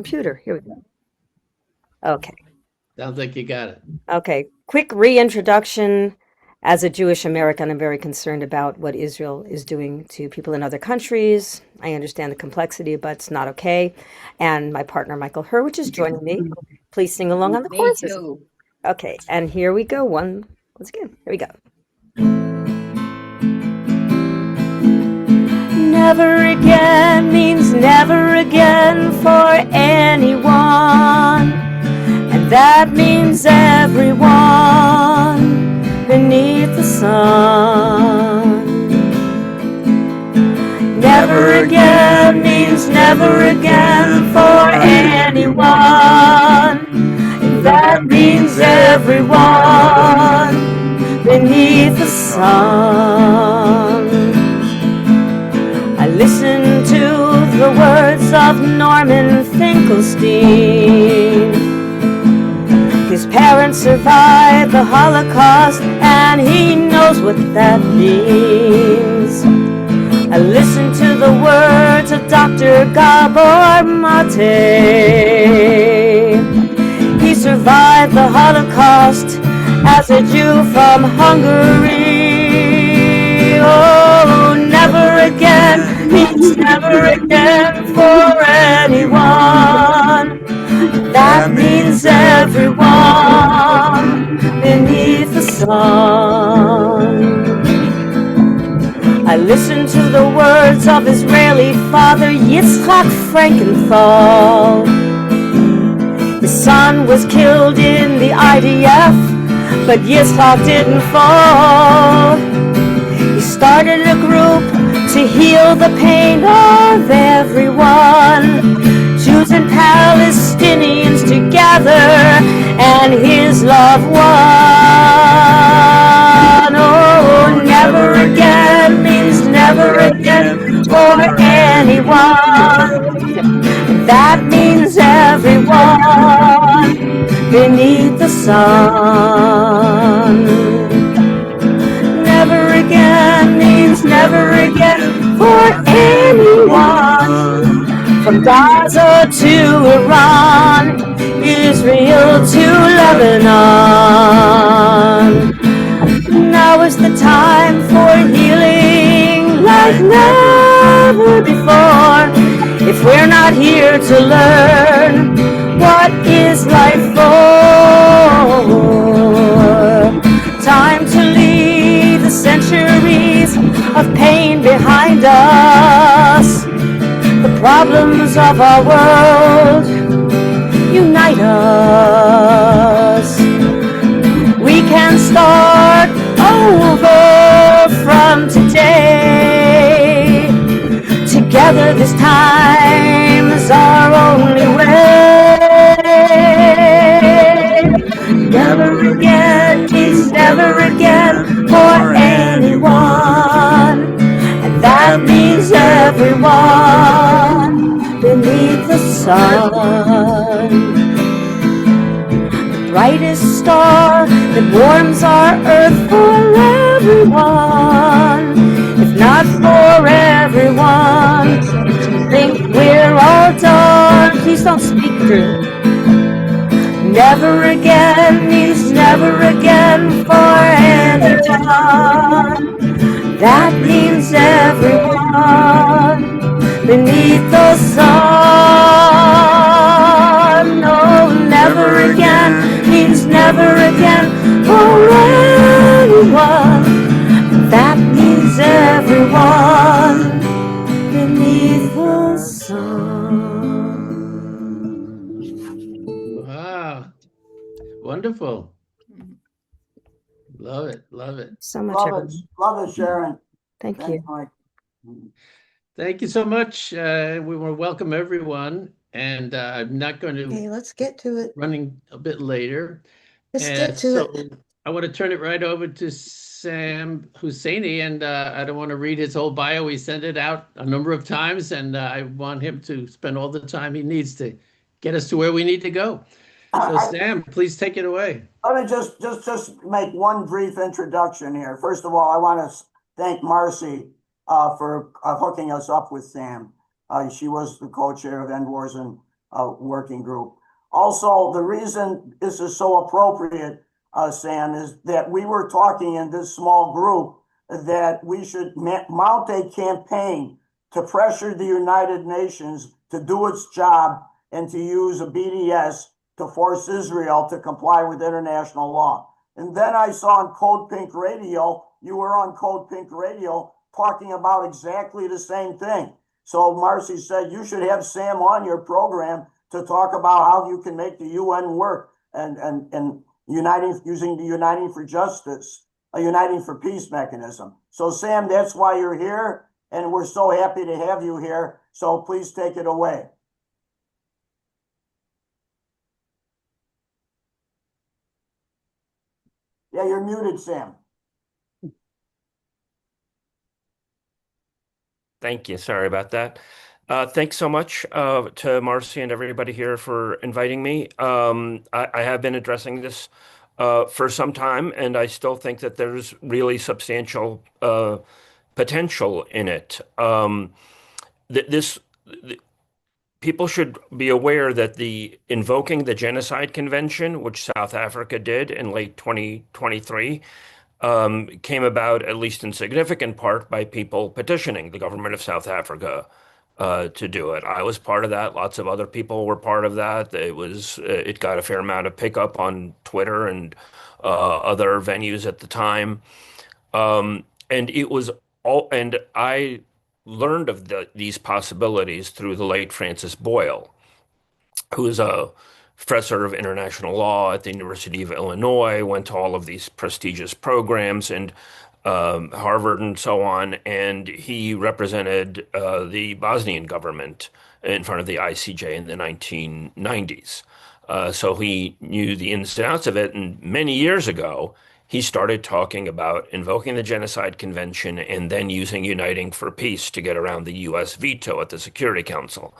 computer. Here we go. Okay. Sounds like you got it. Okay. Quick reintroduction. As a Jewish American, I'm very concerned about what Israel is doing to people in other countries. I understand the complexity, but it's not okay. And my partner, Michael Hurwitz, is joining me. Please sing along on the Me choruses. too. Okay. And here we go. Once again. Here we go. Never again means never again for anyone, and that means everyone beneath the sun. Never again means never again for anyone, and that means everyone beneath the sun. I listened to the words of Norman Finkelstein. His parents survived the Holocaust, and he knows what that means. I listened to the words of Dr. Gabor Mate. He survived the Holocaust as a Jew from Hungary. Oh, never again means never again for anyone. That means everyone beneath the sun. I listened to the words of Israeli father Yitzhak Frankenthal. His son was killed in the IDF, but Yitzhak didn't fall. He started a group to heal the pain of everyone, Jews and Palestinians together, and his love won. Oh, never again means never again for anyone. That means everyone beneath the sun. Never again means never again for anyone. From Gaza to Iran, Israel to Lebanon. Now is the time for healing like never before. If we're not here to learn what is life for, time to leave the centuries of pain behind us. The problems of our world unite us. We can start over from today. Together this time is our only way. Never again means never again for anyone, and that means everyone beneath the sun. The brightest star that warms our earth for everyone. If not for everyone, think we're all done. Please don't speak through. Never again means never again for anyone. That means everyone beneath the sun. No, never again means never again for anyone. That means everyone beneath the sun. Wow. Wonderful. Love it. Love it. So much. Love it, Sharon. Thank Thanks, you. Mike. Thank you so much. We want to welcome everyone, and I'm not going to Okay, let's get to it. running a bit later. Let's And get to so it. I want to turn it right over to Sam Husseini, and I don't want to read his whole bio. He sent it out a number of times, and I want him to spend all the time he needs to get us to where we need to go. So Sam, please take it away. Let me just make one brief introduction here. First of all, I want to thank Marcy for hooking us up with Sam. She was the co-chair of End Wars and working group. Also, the reason this is so appropriate, Sam, is that we were talking in this small group that we should mount a campaign to pressure the United Nations to do its job and to use a BDS to force Israel to comply with international law. And then I saw on Code Pink Radio, you were on Code Pink Radio talking about exactly the same thing. So Marcy said you should have Sam on your program to talk about how you can make the UN work and uniting using the Uniting for Justice, a Uniting for Peace mechanism. So Sam, that's why you're here, and we're so happy to have you here. So please take it away. Yeah, you're muted, Sam. Thank you. Sorry about that. Thanks so much to Marcy and everybody here for inviting me. I have been addressing this for some time, and I still think that there's really substantial potential in it. Th this People should be aware that the invoking the Genocide Convention, which South Africa did in late 2023, came about, at least in significant part, by people petitioning the government of South Africa to do it. I was part of that. Lots of other people were part of that. It got a fair amount of pickup on Twitter and other venues at the time. And it was all, and I learned of these possibilities through the late Francis Boyle, who is a professor of international law at the University of Illinois, went to all of these prestigious programs and Harvard and so on, and he represented the Bosnian government in front of the ICJ in the 1990s. So he knew the ins and outs of it, and many years ago, he started talking about invoking the Genocide Convention and then using Uniting for Peace to get around the U.S. veto at the Security Council.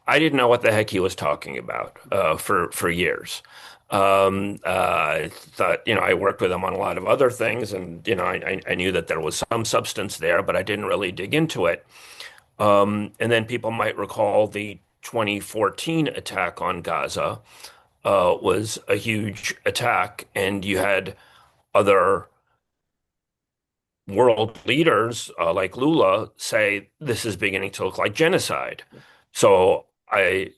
I didn't know what the heck he was talking about for years. I thought, I worked with him on a lot of other things, and I knew that there was some substance there, but I didn't really dig into it. And then people might recall the 2014 attack on Gaza was a huge attack, and you had other world leaders like Lula say this is beginning to look like genocide. So I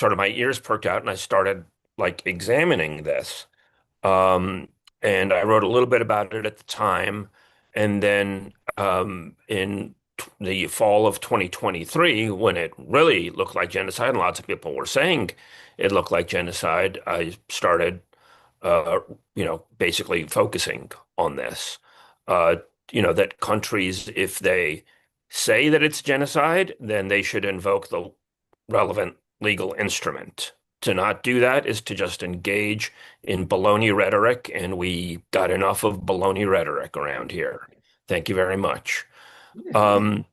my ears perked out and I started like examining this. And I wrote a little bit about it at the time. And then in the fall of 2023, when it really looked like genocide, and lots of people were saying it looked like genocide, I started, basically focusing on this. Uh, that countries, if they say that it's genocide, then they should invoke the relevant legal instrument. To not do that is to just engage in baloney rhetoric, and we got enough of baloney rhetoric around here. Thank you very much. But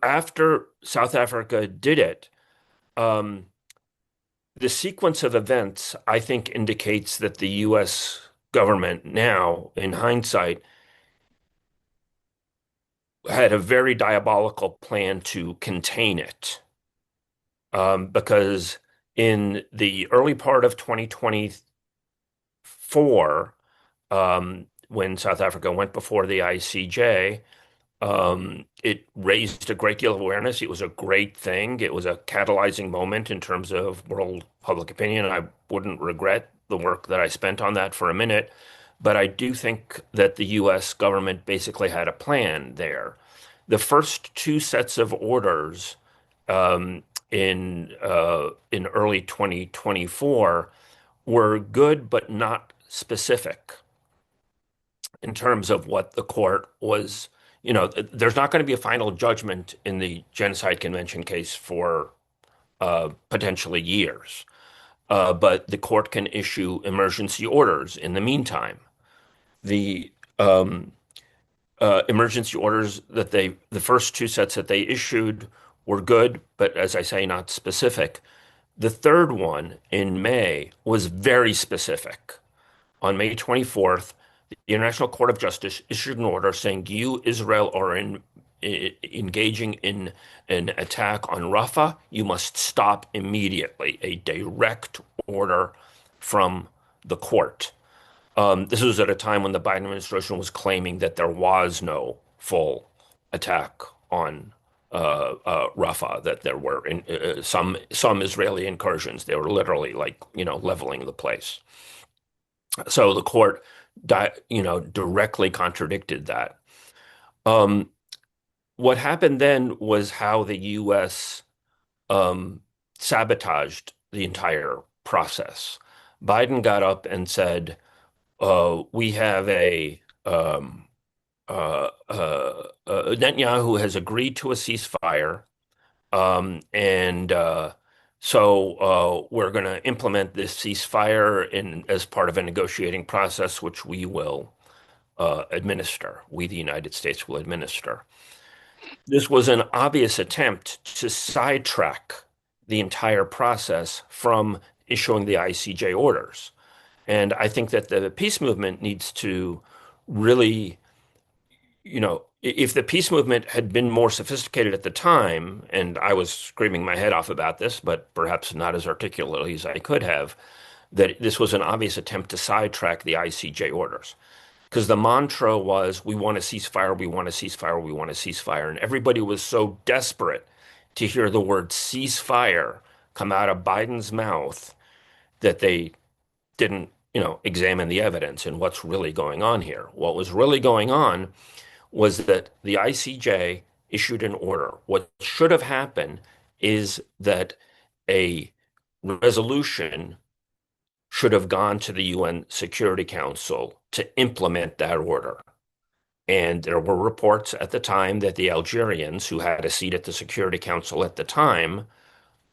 after South Africa did it, the sequence of events, I think, indicates that the U.S. government now, in hindsight, had a very diabolical plan to contain it. Because in the early part of 2024, when South Africa went before the ICJ, it raised a great deal of awareness. It was a great thing. It was a catalyzing moment in terms of world public opinion. I wouldn't regret the work that I spent on that for a minute, but I do think that the U.S. government basically had a plan there. The first two sets of orders in early 2024 were good but not specific in terms of what the court was. There's not going to be a final judgment in the Genocide Convention case for potentially years. But the court can issue emergency orders in the meantime. The emergency orders the first two sets that they issued were good, but as I say, not specific. The third one in May was very specific. On May 24th, the International Court of Justice issued an order saying you, Israel, are engaging in an attack on Rafah, you must stop immediately. A direct order from the court. This was at a time when the Biden administration was claiming that there was no full attack on Rafah, that there were some Israeli incursions. They were literally like, leveling the place. So the court, directly contradicted that. Um, what happened then was how the U.S. Sabotaged the entire process. Biden got up and said, we have Netanyahu has agreed to a ceasefire, and so we're going to implement this ceasefire as part of a negotiating process, which we will administer. We, the United States, will administer. This was an obvious attempt to sidetrack the entire process from issuing the ICJ orders. And I think that the peace movement needs to really, if the peace movement had been more sophisticated at the time, and I was screaming my head off about this, but perhaps not as articulately as I could have, that this was an obvious attempt to sidetrack the ICJ orders. Because the mantra was, we want a ceasefire, we want a ceasefire, we want a ceasefire. And everybody was so desperate to hear the word ceasefire come out of Biden's mouth that they didn't, examine the evidence and what's really going on here. What was really going on was that the ICJ issued an order. What should have happened is that a resolution should have gone to the UN Security Council to implement that order. And there were reports at the time that the Algerians, who had a seat at the Security Council at the time,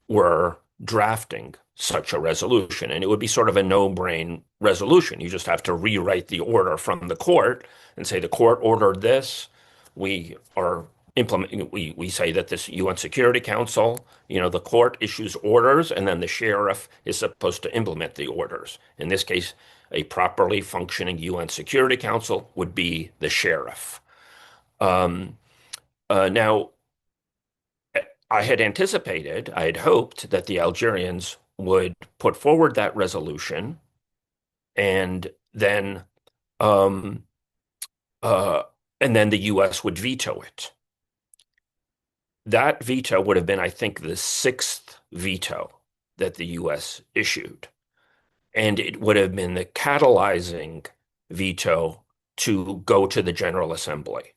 were drafting such a resolution. And it would be sort of a no-brain resolution. You just have to rewrite the order from the court and say the court ordered this. We are implementing, we say that this UN Security Council, the court issues orders, and then the sheriff is supposed to implement the orders. In this case, a properly functioning UN Security Council would be the sheriff. Now, I had hoped that the Algerians would put forward that resolution, and then um, the U.S. would veto it. That veto would have been, I think, the sixth veto that the U.S. issued, and it would have been the catalyzing veto to go to the General Assembly.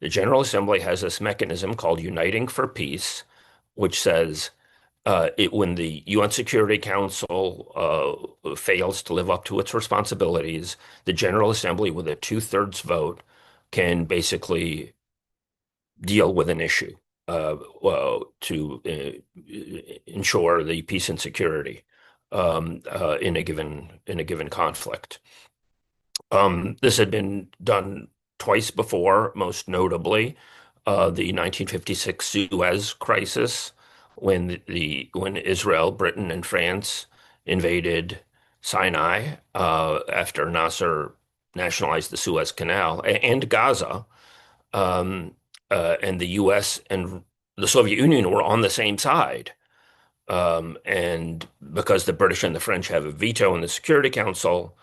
The General Assembly has this mechanism called Uniting for Peace, which says when the UN Security Council fails to live up to its responsibilities, the General Assembly, with a two-thirds vote, can basically deal with an issue to ensure the peace and security in a given conflict. This had been done twice before, most notably the 1956 Suez Crisis, when Israel, Britain, and France invaded Sinai after Nasser nationalized the Suez Canal, and Gaza, and the U.S. and the Soviet Union were on the same side. And because the British and the French have a veto in the Security Council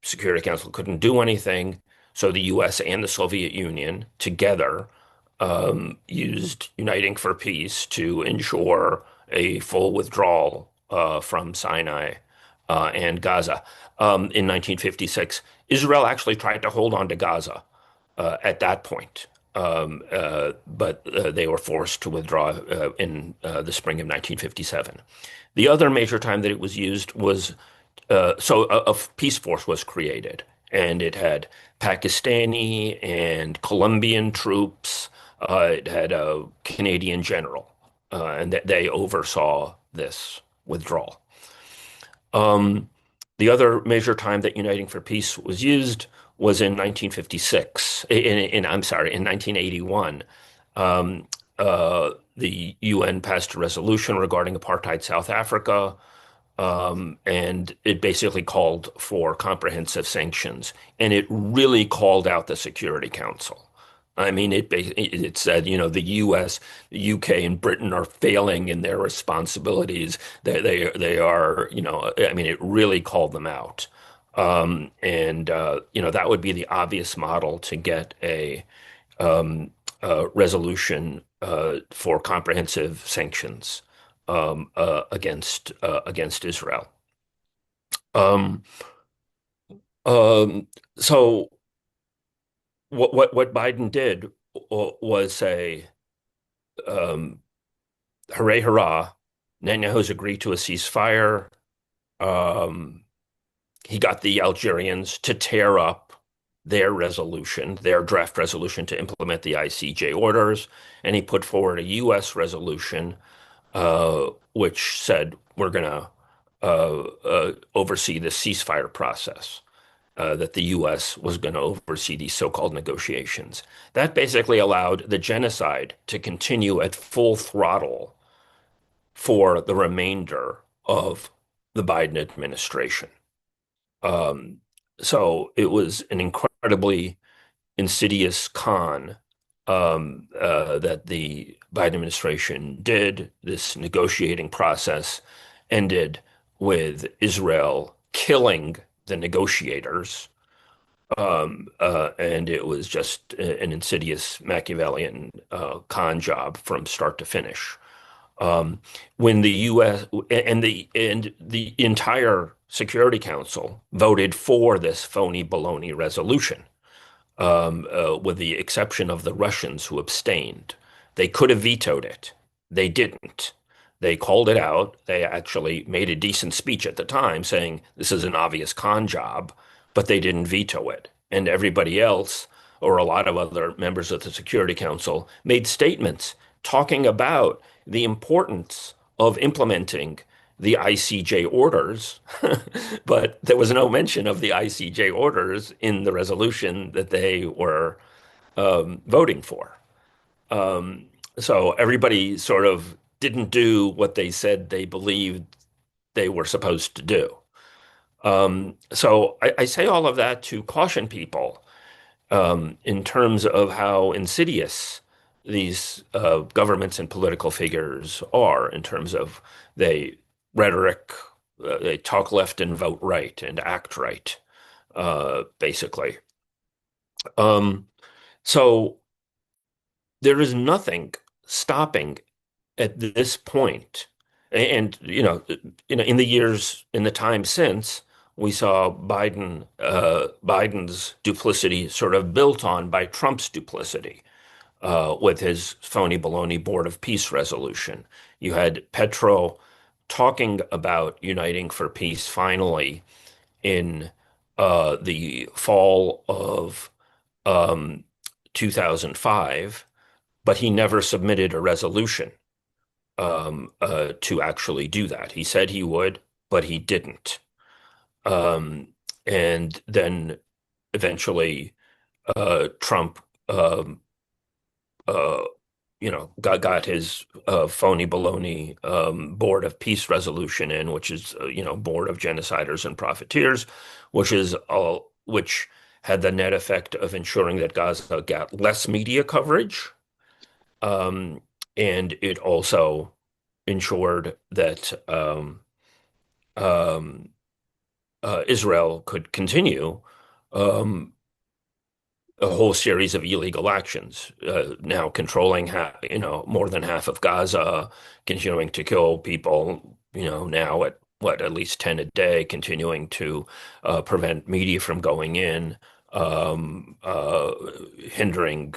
couldn't do anything. So the U.S. and the Soviet Union together used Uniting for Peace to ensure a full withdrawal from Sinai and Gaza. In 1956, Israel actually tried to hold on to Gaza at that point, but they were forced to withdraw in the spring of 1957. The other major time that it was used was so a peace force was created, and it had Pakistani and Colombian troops. It had a Canadian general, and they oversaw this withdrawal. The other major time that Uniting for Peace was used was in 1956. In 1981. The UN passed a resolution regarding apartheid South Africa. And it basically called for comprehensive sanctions, and it really called out the Security Council. I mean, it said, the U.S., the U.K., and Britain are failing in their responsibilities. They are, I mean, it really called them out. And that would be the obvious model to get a resolution for comprehensive sanctions against Israel. Um, so what Biden did was say, um, "Hooray, hurrah! Netanyahu's agreed to a ceasefire." Um, he got the Algerians to tear up their draft resolution to implement the ICJ orders, and he put forward a U.S. resolution which said we're going to oversee the ceasefire process. That the U.S. was going to oversee these so-called negotiations. That basically allowed the genocide to continue at full throttle for the remainder of the Biden administration. Um, so it was an incredibly insidious con that the Biden administration did. This negotiating process ended with Israel killing the negotiators. And it was just an insidious Machiavellian con job from start to finish. When the U.S. and the entire Security Council voted for this phony baloney resolution, with the exception of the Russians who abstained. They could have vetoed it. They didn't. They called it out. They actually made a decent speech at the time saying this is an obvious con job, but they didn't veto it. And everybody else, or a lot of other members of the Security Council, made statements talking about the importance of implementing the ICJ orders, but there was no mention of the ICJ orders in the resolution that they were voting for. Um, so everybody sort of didn't do what they said they believed they were supposed to do. So I say all of that to caution people in terms of how insidious these governments and political figures are in terms of they rhetoric, they talk left and vote right and act right, basically. Um, so there is nothing stopping at this point. And in the time since, we saw Biden's duplicity sort of built on by Trump's duplicity with his phony baloney Board of Peace resolution. You had Petro talking about uniting for peace finally in the fall of um, 2005, but he never submitted a resolution to actually do that. He said he would, but he didn't. Um, and then eventually, Trump, uh, got his phony baloney Board of Peace resolution in, which is Board of Genociders and Profiteers, which had the net effect of ensuring that Gaza got less media coverage, um, and it also ensured that um, Israel could continue um, a whole series of illegal actions, now controlling more than half of Gaza, continuing to kill people, now at least 10 a day, continuing to prevent media from going in, hindering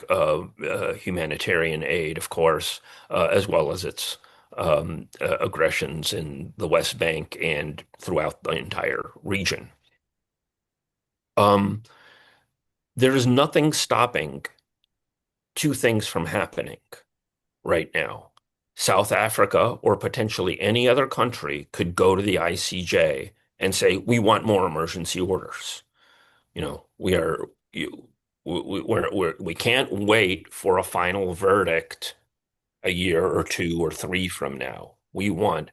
humanitarian aid, of course, as well as its aggressions in the West Bank and throughout the entire region. Um, there is nothing stopping two things from happening right now. South Africa or potentially any other country could go to the ICJ and say, we want more emergency orders. We are you we can't wait for a final verdict a year or two or three from now. We want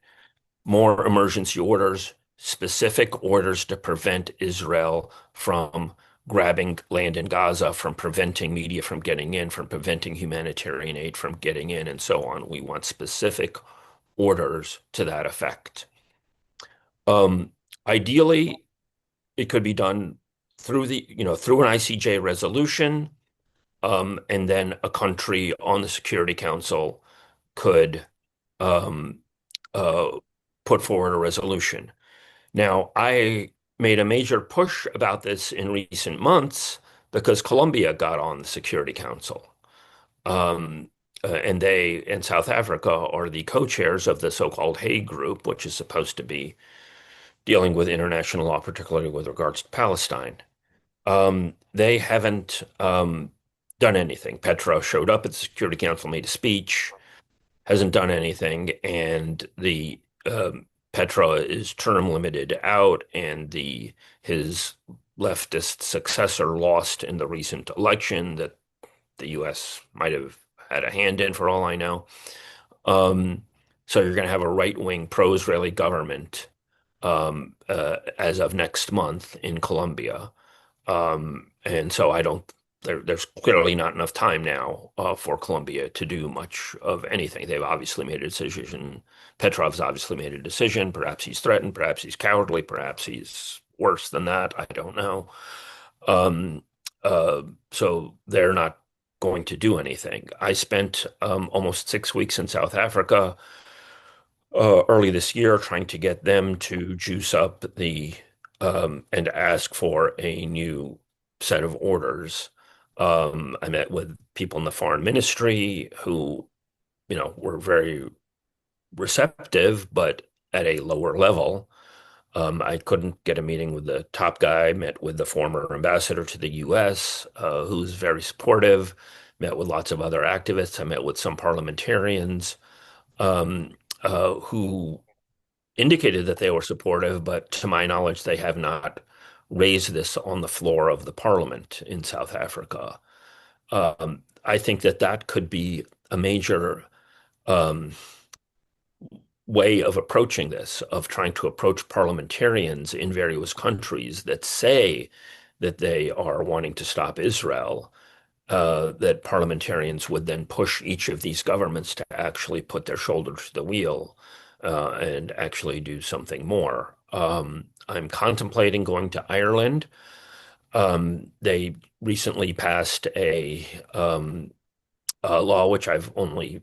more emergency orders, specific orders to prevent Israel from grabbing land in Gaza, from preventing media from getting in, from preventing humanitarian aid from getting in, and so on. We want specific orders to that effect. Um, Ideally, it could be done through through an ICJ resolution, and then a country on the Security Council could um, uh, put forward a resolution. Now, I made a major push about this in recent months because Colombia got on the Security Council. Um, and they and South Africa are the co-chairs of the so-called Hague Group, which is supposed to be dealing with international law, particularly with regards to Palestine. They haven't done anything. Petro showed up at the Security Council, made a speech, hasn't done anything, and the Petro is term limited out, and his leftist successor lost in the recent election that the U.S. might have had a hand in, for all I know. Um, so you're going to have a right-wing pro-Israeli government as of next month in Colombia. And so there's clearly not enough time now for Colombia to do much of anything. They've obviously made a decision. Petrov's obviously made a decision. Perhaps he's threatened. Perhaps he's cowardly. Perhaps he's worse than that. I don't know. Um, so they're not going to do anything. I spent almost 6 weeks in South Africa early this year trying to get them to juice up and ask for a new set of orders. I met with people in the foreign ministry who, were very receptive, but at a lower level. I couldn't get a meeting with the top guy. Met with the former ambassador to the U.S., who's very supportive. Met with lots of other activists. I met with some parliamentarians who indicated that they were supportive, but to my knowledge, they have not raised this on the floor of the parliament in South Africa. I think that could be a major um, way of approaching this, of trying to approach parliamentarians in various countries that say that they are wanting to stop Israel, that parliamentarians would then push each of these governments to actually put their shoulder to the wheel and actually do something more. I'm contemplating going to Ireland. They recently passed a law which I've only,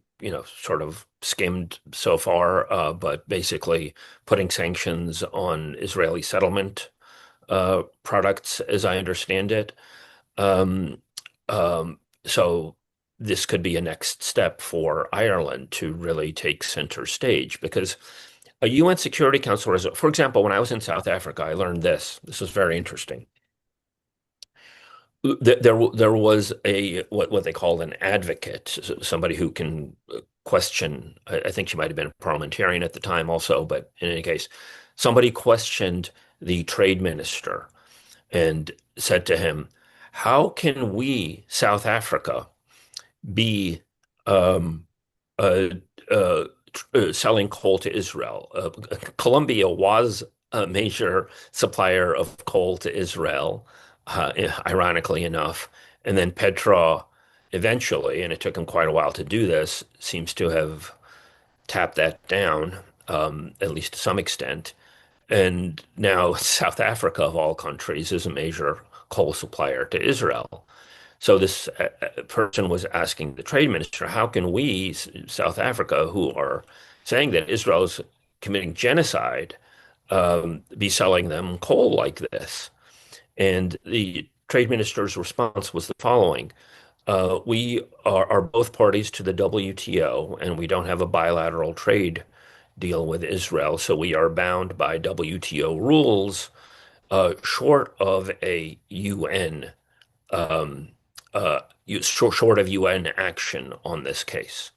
sort of skimmed so far, but basically putting sanctions on Israeli settlement products, as I understand it. Um, so this could be a next step for Ireland to really take center stage because a UN Security Council for example, when I was in South Africa, I learned this. This was very interesting. There was what they call an advocate, somebody who can question. I think she might have been a parliamentarian at the time also, but in any case, somebody questioned the trade minister and said to him, "How can we, South Africa, be um, uh, uh, selling coal to Israel?" Colombia was a major supplier of coal to Israel, ironically enough. And then Petra eventually, and it took him quite a while to do this, seems to have tapped that down, at least to some extent. And now South Africa, of all countries, is a major coal supplier to Israel. So this person was asking the trade minister, how can we, South Africa, who are saying that Israel is committing genocide, be selling them coal like this? And the trade minister's response was the following. We are both parties to the WTO, and we don't have a bilateral trade deal with Israel, so we are bound by WTO rules, short of a UN short of UN action on this case.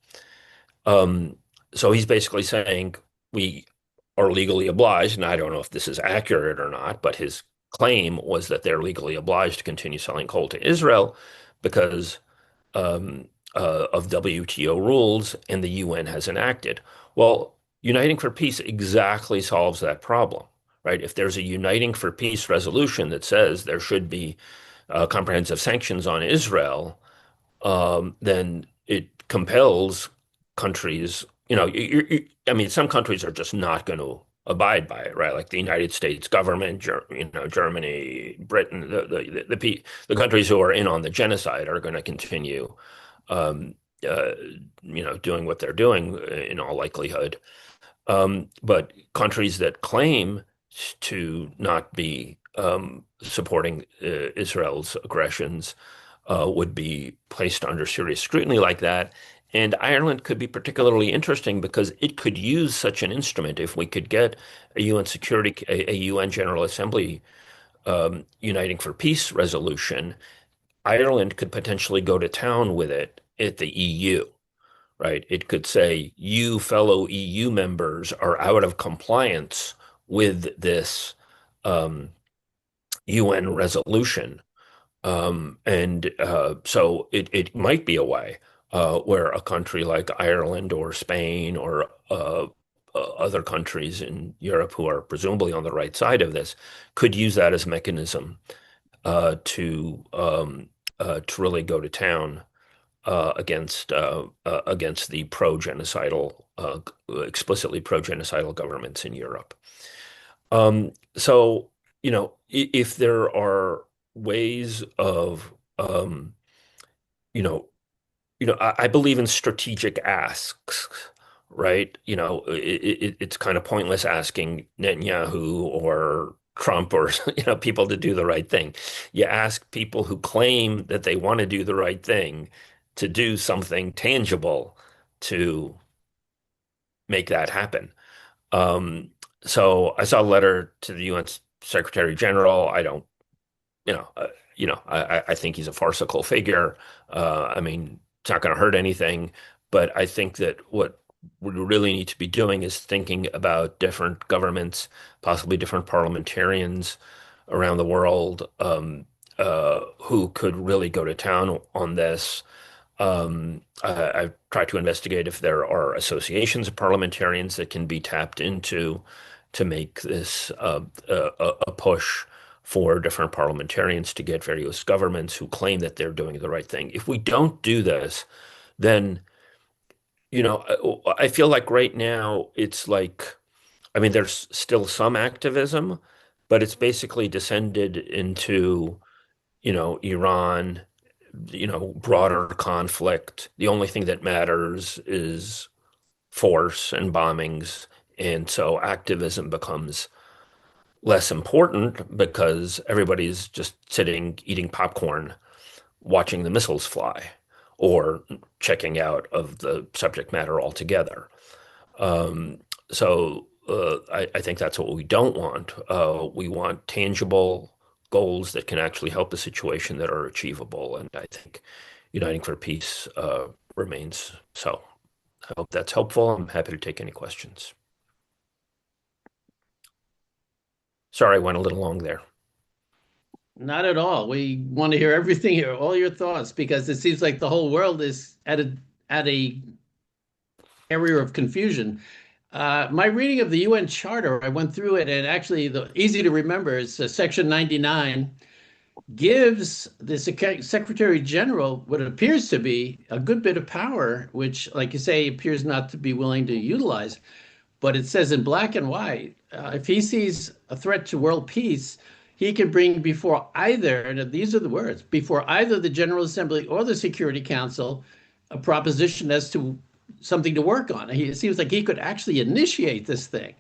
Um, so he's basically saying we are legally obliged, and I don't know if this is accurate or not, but his claim was that they're legally obliged to continue selling coal to Israel because of WTO rules, and the UN hasn't acted. Well, Uniting for Peace exactly solves that problem, right? If there's a Uniting for Peace resolution that says there should be comprehensive sanctions on Israel, then it compels countries, I mean, some countries are just not going to abide by it, right? Like the United States government, Germany, Britain, the countries who are in on the genocide are going to continue, um, uh, doing what they're doing in all likelihood. But countries that claim to not be supporting Israel's aggressions would be placed under serious scrutiny like that. And Ireland could be particularly interesting because it could use such an instrument if we could get a a UN General Assembly uniting for peace resolution. Ireland could potentially go to town with it at the EU, right? It could say, you fellow EU members are out of compliance with this um, UN resolution. So it might be a way where a country like Ireland or Spain or other countries in Europe who are presumably on the right side of this could use that as a mechanism to really go to town against the explicitly pro-genocidal governments in Europe. So, if there are ways of, you know, I believe in strategic asks, right? It's kind of pointless asking Netanyahu or Trump or people to do the right thing. You ask people who claim that they want to do the right thing to do something tangible to make that happen. Um, so I saw a letter to the UN Secretary General. I don't you know, I think he's a farcical figure. I mean, it's not going to hurt anything, but I think that what we really need to be doing is thinking about different governments, possibly different parliamentarians around the world, who could really go to town on this. I've tried to investigate if there are associations of parliamentarians that can be tapped into to make this a push for different parliamentarians to get various governments who claim that they're doing the right thing. If we don't do this, then, I feel like right now it's like, I mean, there's still some activism, but it's basically descended into, Iran, broader conflict. The only thing that matters is force and bombings. And so activism becomes less important because everybody's just sitting, eating popcorn, watching the missiles fly, or checking out of the subject matter altogether. I think that's what we don't want. We want tangible goals that can actually help the situation that are achievable. And I think Uniting for Peace remains so. I hope that's helpful. I'm happy to take any questions. Sorry, I went a little long there. Not at all. We want to hear everything here, all your thoughts, because it seems like the whole world is at a area of confusion. My reading of the UN Charter, I went through it, and actually, the easy to remember is Section 99 gives the Secretary General what appears to be a good bit of power, which, like you say, appears not to be willing to utilize. But it says in black and white, if he sees a threat to world peace, he can bring before either, and these are the words, before either the General Assembly or the Security Council, a proposition as to something to work on. It seems like he could actually initiate this thing.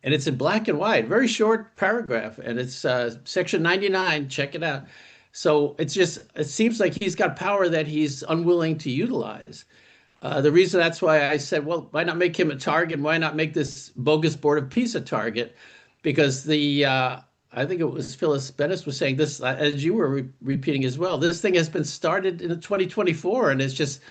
And it's in black and white, very short paragraph, and it's Section 99. Check it out. So it seems like he's got power that he's unwilling to utilize. The reason that's why I said, well, why not make him a target? Why not make this bogus Board of Peace a target? Because I think it was Phyllis Bennis was saying this, as you were repeating as well, this thing has been started in 2024 and it's just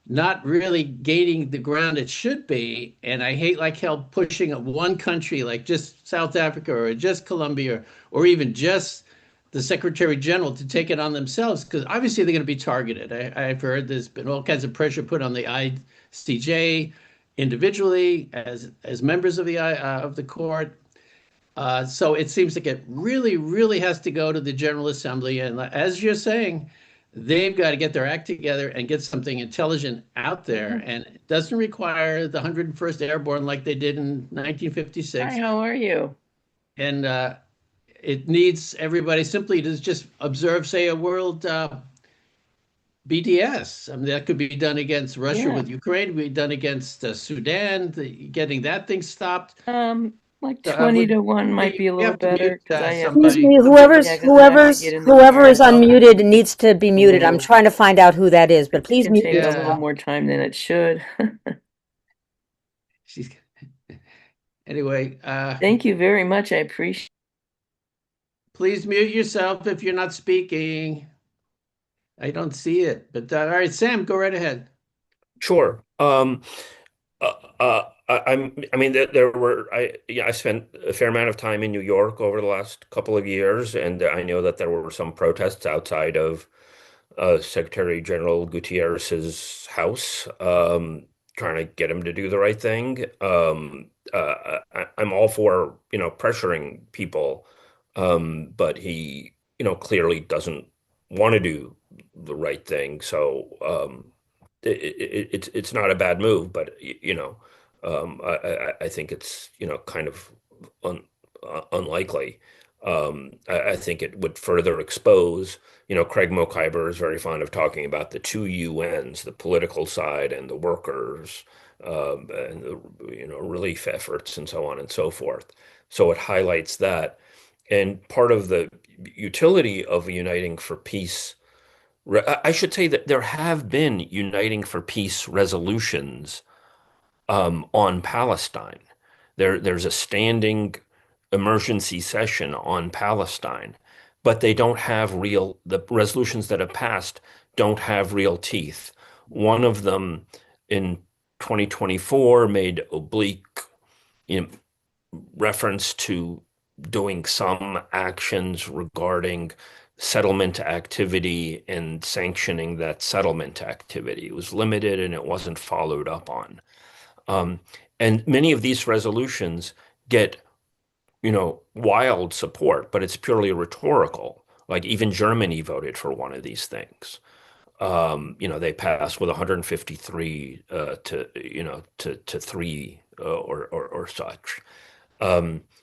not really gaining the ground it should be. And I hate like hell pushing one country like just South Africa or just Colombia or even just the Secretary General to take it on themselves, because obviously they're going to be targeted. I've heard there's been all kinds of pressure put on the ICJ individually as members of the court. So it seems like it really, really has to go to the General Assembly. And as you're saying, they've got to get their act together and get something intelligent out there. And it doesn't require the 101st Airborne like they did in Hi, 1956. how are you? And it needs everybody simply to just observe, say, a world BDS. I mean, that could be done against Russia Yeah. with Ukraine, be done against Sudan, getting that thing stopped. Like So 20 to 1 might be a we little have to mute better because I have Excuse to, somebody. me, yeah, because I have to get in the whoever car. is unmuted needs to be muted. I'm So trying to find out who that is, but it please can mute take a little yourself. more time than it should. She's anyway. Thank you very much. I appreciate Please mute yourself if you're not speaking. I don't see it, but all right, Sam, go right ahead. Sure. I mean, there were, I spent a fair amount of time in New York over the last couple of years, and I know that there were some protests outside of Secretary General Gutierrez's house, trying to get him to do the right thing. I'm all for, pressuring people, but he, clearly doesn't want to do the right thing. So, it's not a bad move, but I think it's kind of un, unlikely. I think it would further expose. Craig Mokhiber is very fond of talking about the two UNs, the political side and the workers, and the relief efforts and so on and so forth. So it highlights that, and part of the utility of uniting for peace. I should say that there have been Uniting for Peace resolutions on Palestine. There's a standing emergency session on Palestine, but they don't have the resolutions that have passed don't have real teeth. One of them in 2024 made oblique, you know, reference to doing some actions regarding settlement activity and sanctioning that settlement activity. It was limited and it wasn't followed up on. Um, and many of these resolutions get, wild support, but it's purely rhetorical. Like even Germany voted for one of these things. They passed with 153 to 3 or such.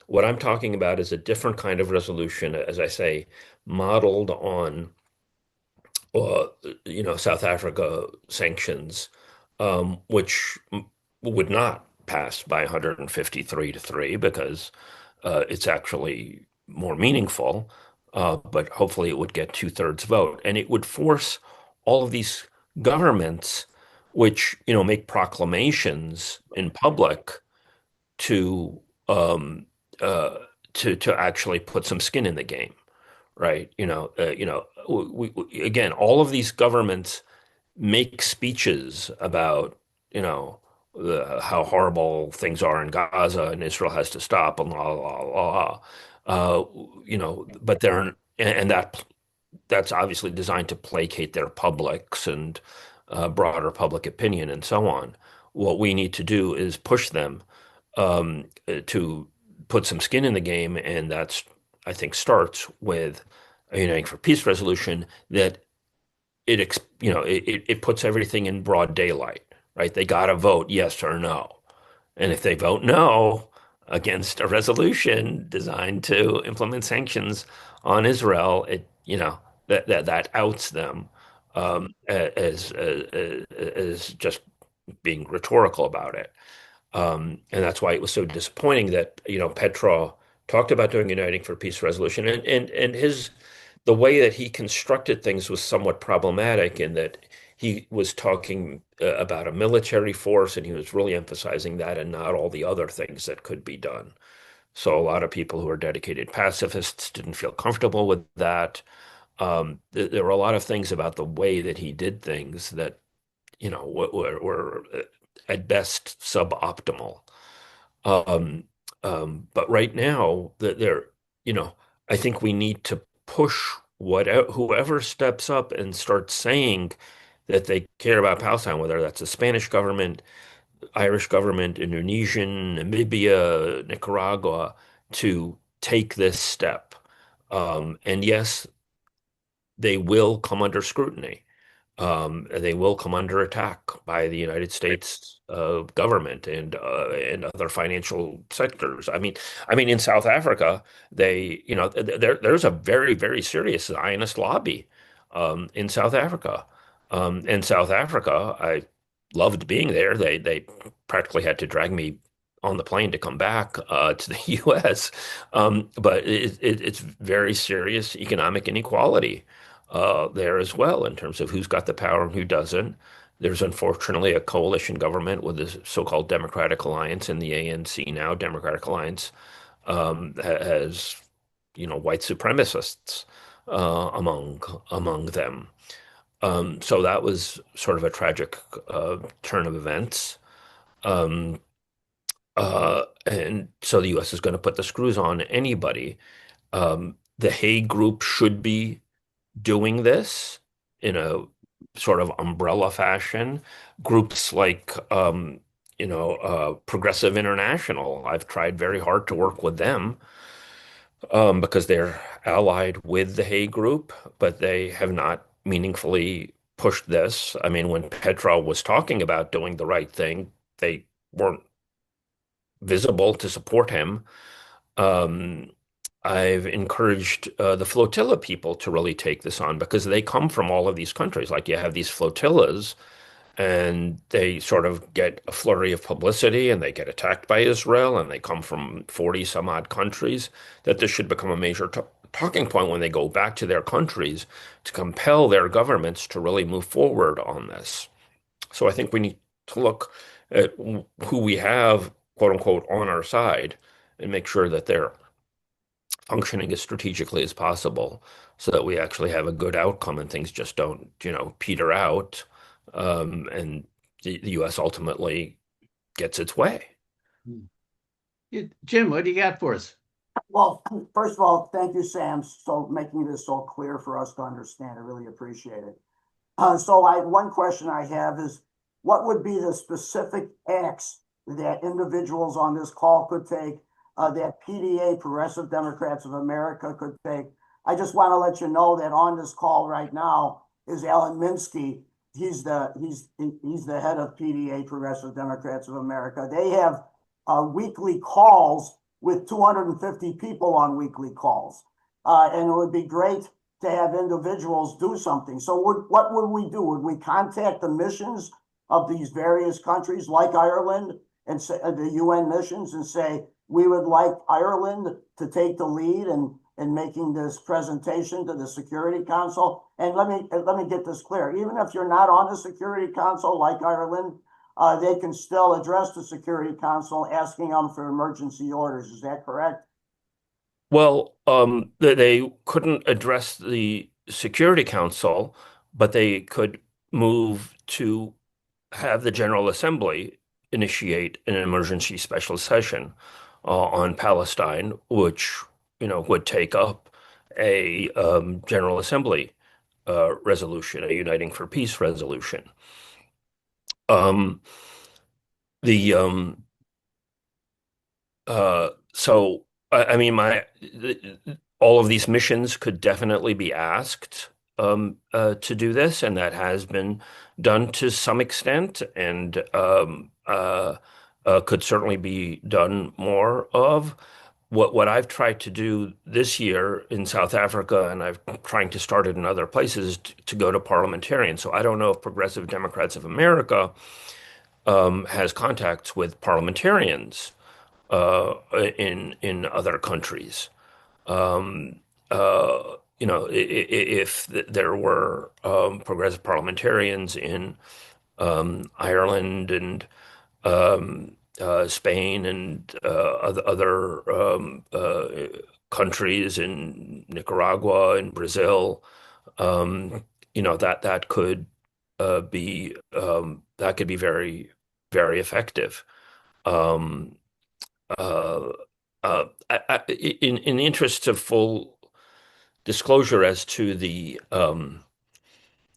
What I'm talking about is a different kind of resolution, as I say, modeled on, uh, South Africa sanctions, which would not pass by 153 to 3 because it's actually more meaningful, but hopefully it would get two-thirds vote. And it would force all of these governments, which, make proclamations in public to um, to actually put some skin in the game, right? Again, all of these governments make speeches about, how horrible things are in Gaza and Israel has to stop and la la la la. But and that's obviously designed to placate their publics and broader public opinion and so on. What we need to do is push them to put some skin in the game, and that's, I think, starts with a Uniting for Peace resolution that it puts everything in broad daylight, right? They got to vote yes or no, and if they vote no against a resolution designed to implement sanctions on Israel, that outs them as just being rhetorical about it. And that's why it was so disappointing that, Petra talked about doing Uniting for Peace resolution, and the way that he constructed things was somewhat problematic in that he was talking about a military force and he was really emphasizing that and not all the other things that could be done. So a lot of people who are dedicated pacifists didn't feel comfortable with that. There were a lot of things about the way that he did things that, were at best suboptimal. Um, but right now, that there, I think we need to push whoever steps up and starts saying that they care about Palestine, whether that's the Spanish government, Irish government, Indonesian, Namibia, Nicaragua, to take this step. And yes, they will come under scrutiny. They will come under attack by the United States government and other financial sectors. I mean, in South Africa, there's a very, very serious Zionist lobby in South Africa. In South Africa, I loved being there. They practically had to drag me on the plane to come back to the U.S. But it's very serious economic inequality there as well in terms of who's got the power and who doesn't. There's unfortunately a coalition government with the so-called Democratic Alliance and the ANC now. Democratic Alliance has, white supremacists among them. So that was sort of a tragic turn of events. Um, and so the U.S. is going to put the screws on anybody. The Hague Group should be doing this in a sort of umbrella fashion. Groups like, Progressive International, I've tried very hard to work with them because they're allied with the Hague Group, but they have not meaningfully pushed this. I mean, when Petra was talking about doing the right thing, they weren't visible to support him. Um, I've encouraged the flotilla people to really take this on because they come from all of these countries. Like you have these flotillas and they sort of get a flurry of publicity and they get attacked by Israel and they come from 40 some odd countries, that this should become a major talking point when they go back to their countries to compel their governments to really move forward on this. So I think we need to look at who we have, quote unquote, on our side and make sure that they're functioning as strategically as possible so that we actually have a good outcome and things just don't, peter out. And the U.S. ultimately gets its way. Jim, what do you got for us? Well, first of all, thank you, Sam, so making this so clear for us to understand. I really appreciate it. One question I have is, what would be the specific acts that individuals on this call could take, that PDA, Progressive Democrats of America, could take? I just want to let you know that on this call right now is Alan Minsky. He's the head of PDA, Progressive Democrats of America. They have weekly calls with 250 people on weekly calls, and it would be great to have individuals do something. So what would we do? Would we contact the missions of these various countries like Ireland and say, the UN missions, and say, we would like Ireland to take the lead in making this presentation to the Security Council? And let me get this clear. Even if you're not on the Security Council like Ireland, they can still address the Security Council asking them for emergency orders. Is that correct? Well, they couldn't address the Security Council, but they could move to have the General Assembly initiate an emergency special session on Palestine, which would take up a General Assembly resolution, a Uniting for Peace resolution. Um, the so I mean all of these missions could definitely be asked to do this, and that has been done to some extent, and could certainly be done more of. What I've tried to do this year in South Africa, and I'm trying to start it in other places, is to go to parliamentarians. So I don't know if Progressive Democrats of America has contacts with parliamentarians in other countries. Um, if there were progressive parliamentarians in Ireland and Spain and other countries in Nicaragua and Brazil, that could be very, very effective. Um, uh, in the interest of full disclosure as to the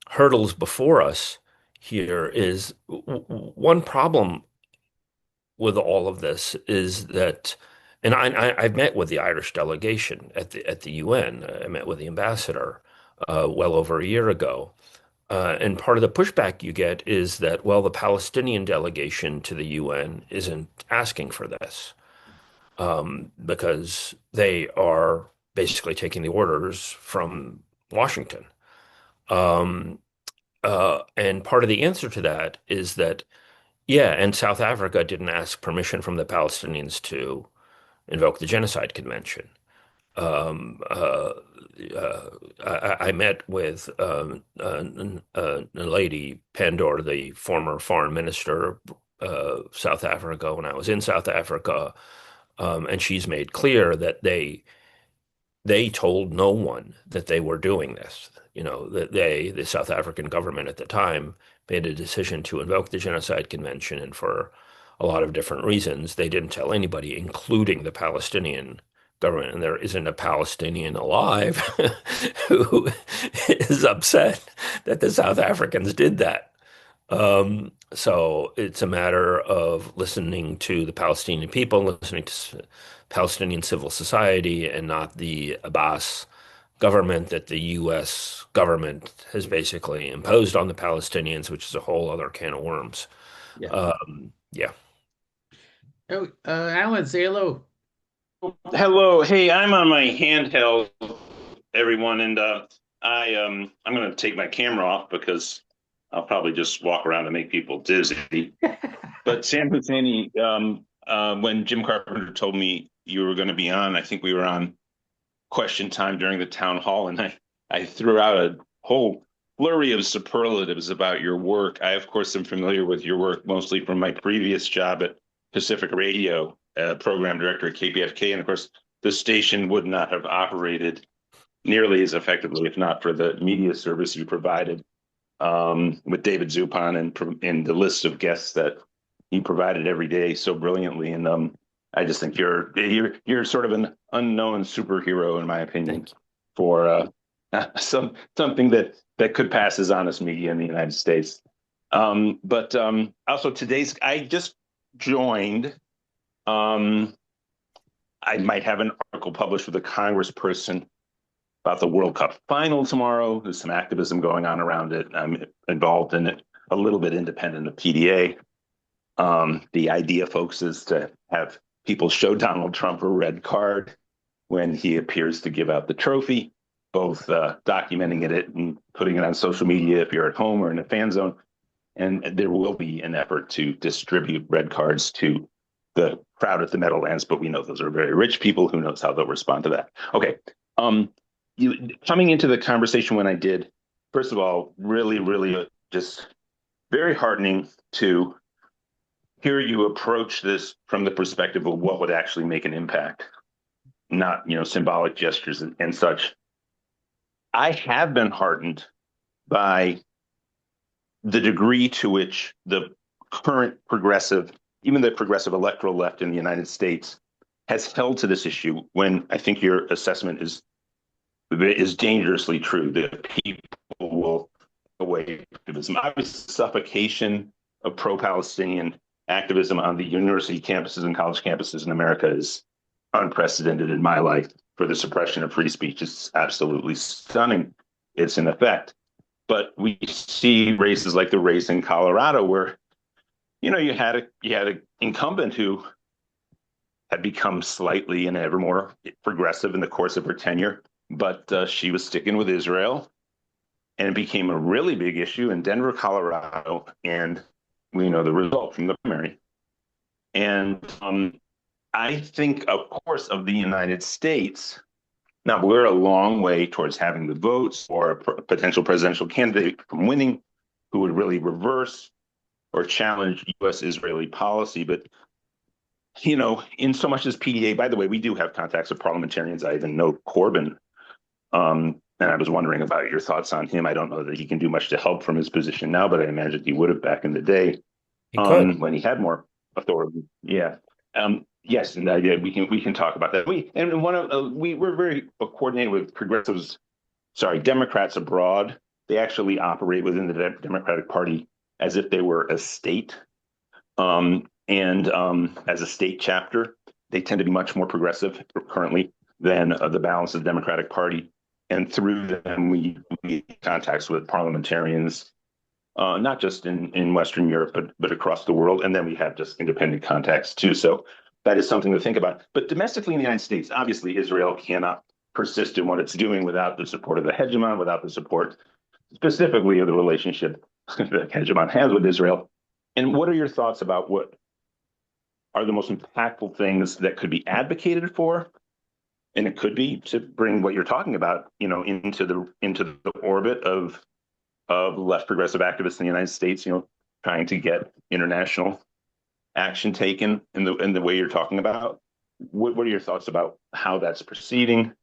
hurdles before us here is one problem with all of this is that, and I've met with the Irish delegation at the UN. I met with the ambassador well over a year ago. And part of the pushback you get is that, well, the Palestinian delegation to the UN isn't asking for this because they are basically taking the orders from Washington. Um, and part of the answer to that is that, yeah, and South Africa didn't ask permission from the Palestinians to invoke the Genocide Convention. Um, uh, I met with a lady, Pandor, the former foreign minister of South Africa, when I was in South Africa, and she's made clear that they told no one that they were doing this. You know, that the South African government at the time, made a decision to invoke the Genocide Convention, and for a lot of different reasons, they didn't tell anybody, including the Palestinian government. And there isn't a Palestinian alive who is upset that the South Africans did that. So it's a matter of listening to the Palestinian people, listening to Palestinian civil society, and not the Abbas government that the U.S. government has basically imposed on the Palestinians, which is a whole other can of worms. Yeah. Yeah. Oh, Alan, say hello. Hello. Hey, I'm on my handheld, everyone, and I'm going to take my camera off because I'll probably just walk around and make people dizzy. But Sam Husseini, when Jim Carpenter told me you were going to be on, I think we were on question time during the town hall, and I threw out a whole flurry of superlatives about your work. I, of course, am familiar with your work mostly from my previous job at Pacific Radio, program director at KPFK. And of course, the station would not have operated nearly as effectively if not for the media service you provided with David Zupan and the list of guests that he provided every day so brilliantly. And I just think you're sort of an unknown superhero, in my opinion, for something that could pass as honest media in the United States. But also I just joined. I might have an article published with a congressperson about the World Cup final tomorrow. There's some activism going on around it. I'm involved in it, a little bit independent of PDA. The idea, folks, is to have people show Donald Trump a red card when he appears to give out the trophy, both documenting it and putting it on social media if you're at home or in a fan zone. And there will be an effort to distribute red cards to the crowd at the Meadowlands, but we know those are very rich people. Who knows how they'll respond to that? Okay. Coming into the conversation when I did, first of all, really just very heartening to hear you approach this from the perspective of what would actually make an impact, not, symbolic gestures and such. I have been heartened by the degree to which the current even the progressive electoral left in the United States has held to this issue, when I think your assessment is dangerously true, that people will away from activism. Obviously, suffocation of pro-Palestinian activism on the university campuses and college campuses in America is unprecedented in my life. For the suppression of free speech, it's absolutely stunning. It's in effect. But we see races like the race in Colorado where, you had an incumbent who had become slightly and ever more progressive in the course of her tenure, but she was sticking with Israel, and it became a really big issue in Denver, Colorado, and we know the result from the primary. And I think, of course, of the United States. Now, we're a long way towards having the votes or a potential presidential candidate from winning who would really reverse or challenge U.S.-Israeli policy. But, in so much as PDA, by the way, we do have contacts with parliamentarians. I even know Corbyn. And I was wondering about your thoughts on him. I don't know that he can do much to help from his position now, but I imagine he would have back in the day when he had more authority. Yeah. Yes, and we can talk about that. We're very coordinated with Democrats abroad. They actually operate within the Democratic Party as if they were a state, and as a state chapter. They tend to be much more progressive currently than the balance of the Democratic Party. And through them, we contacts with parliamentarians, not just in Western Europe, but across the world. And then we have just independent contacts too. So that is something to think about. But domestically in the United States, obviously Israel cannot persist in what it's doing without the support of the hegemon, without the support specifically of the relationship that hegemon has with Israel. And what are your thoughts about what are the most impactful things that could be advocated for? And it could be to bring what you're talking about, into the orbit of left progressive activists in the United States, trying to get international action taken in the way you're talking about. What are your thoughts about how that's proceeding?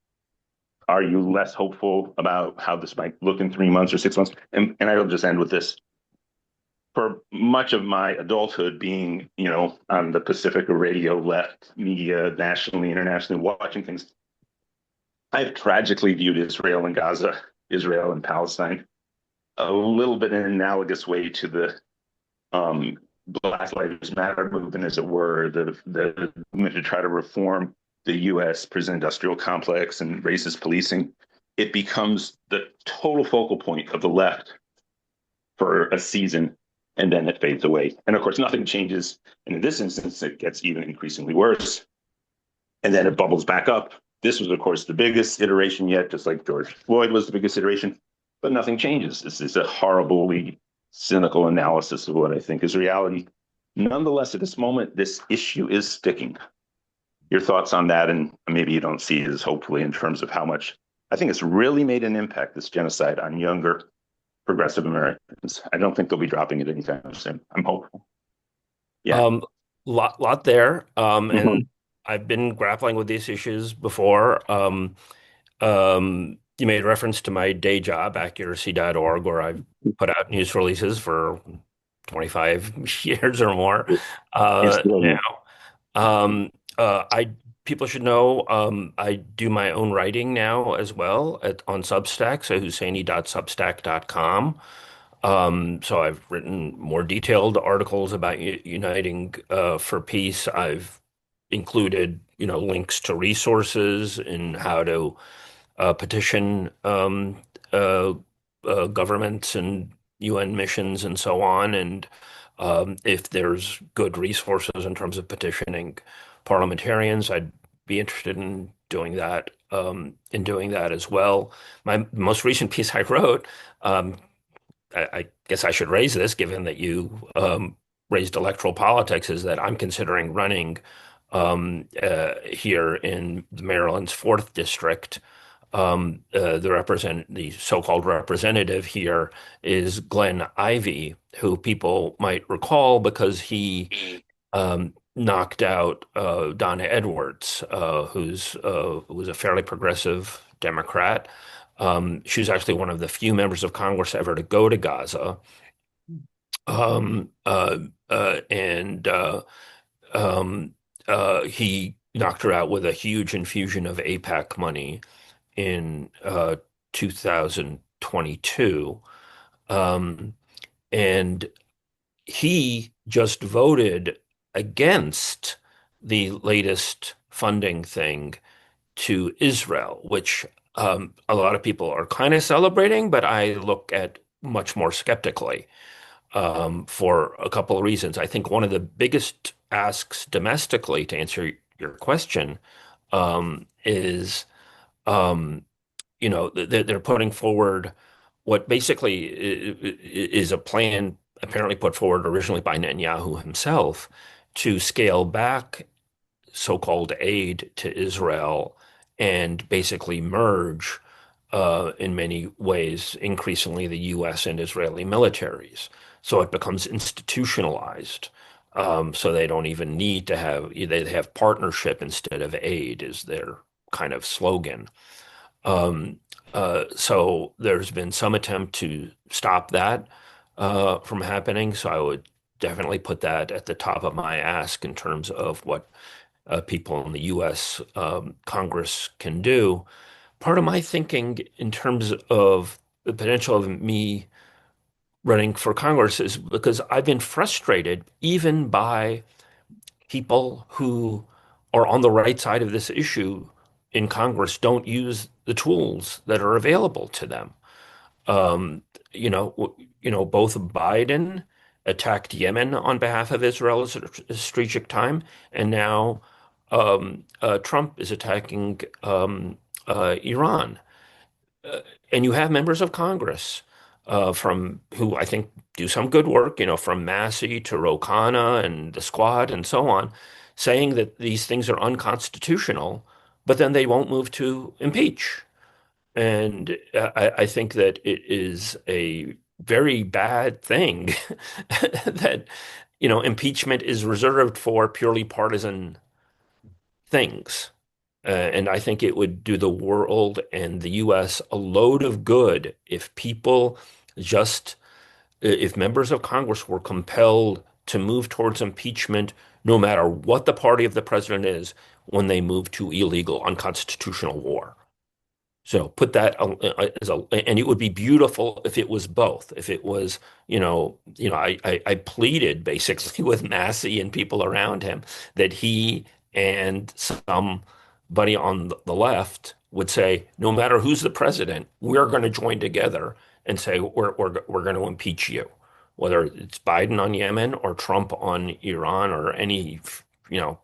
Are you less hopeful about how this might look in 3 months or 6 months? And I'll just end with this. For much of my adulthood, being on the Pacifica radio left media, nationally, internationally, watching things, I've tragically viewed Israel and Gaza, Israel and Palestine, a little bit in an analogous way to the Black Lives Matter movement, as it were, the movement to try to reform the U.S. prison industrial complex and racist policing. It becomes the total focal point of the left for a season, and then it fades away. And of course, nothing changes. And in this instance, it gets even increasingly worse. And then it bubbles back up. This was, of course, the biggest iteration yet, just like George Floyd was the biggest iteration, but nothing changes. This is a horribly cynical analysis of what I think is reality. Nonetheless, at this moment, this issue is sticking. Your thoughts on that, and maybe you don't see it as hopefully in terms of how much I think it's really made an impact, this genocide, on younger progressive Americans. I don't think they'll be dropping it anytime soon. I'm hopeful. Yeah. Lot there. Mhm. And I've been grappling with these issues before. You made reference to my day job, accuracy.org, where I've put out news releases for 25 years or more. Now, I people should know I do my own writing now as well on Substack, so Husseini.substack.com. So I've written more detailed articles about uniting for peace. I've included, links to resources and how to petition uh, governments and UN missions and so on. And if there's good resources in terms of petitioning parliamentarians, I'd be interested in doing that as well. My most recent piece I wrote, I guess I should raise this, given that you raised electoral politics, is that I'm considering running here in Maryland's 4th district. The so-called representative here is Glenn Ivey, who people might recall because he knocked out Donna Edwards, who's a fairly progressive Democrat. She was actually one of the few members of Congress ever to go to Gaza. Um, uh, and He knocked her out with a huge infusion of AIPAC money in 2022. Um, and he just voted against the latest funding thing to Israel, which a lot of people are kind of celebrating, but I look at much more skeptically for a couple of reasons. I think one of the biggest asks domestically, to answer your question, is um, they're putting forward what basically is a plan apparently put forward originally by Netanyahu himself to scale back so-called aid to Israel and basically merge, in many ways, increasingly the U.S. and Israeli militaries. So it becomes institutionalized. So they don't even need to they have partnership instead of aid is their kind of slogan. Um, so there's been some attempt to stop that from happening. So I would definitely put that at the top of my ask in terms of what people in the U.S. Congress can do. Part of my thinking in terms of the potential of me running for Congress is because I've been frustrated even by people who are on the right side of this issue in Congress don't use the tools that are available to them. Um, both Biden attacked Yemen on behalf of Israel at a strategic time, and now Trump is attacking Iran. Uh, and you have members of Congress from who I think do some good work, from Massey to Ro Khanna and the Squad and so on, saying that these things are unconstitutional, but then they won't move to impeach. And I think that it is a very bad thing that, impeachment is reserved for purely partisan things. And I think it would do the world and the US a load of good if if members of Congress were compelled to move towards impeachment, no matter what the party of the president is, when they move to illegal, unconstitutional war. So put that and it would be beautiful if it was both. If it was, I pleaded basically with Massey and people around him that he and somebody on the left would say, no matter who's the president, we're going to join together and say we're going to impeach you, whether it's Biden on Yemen or Trump on Iran or any,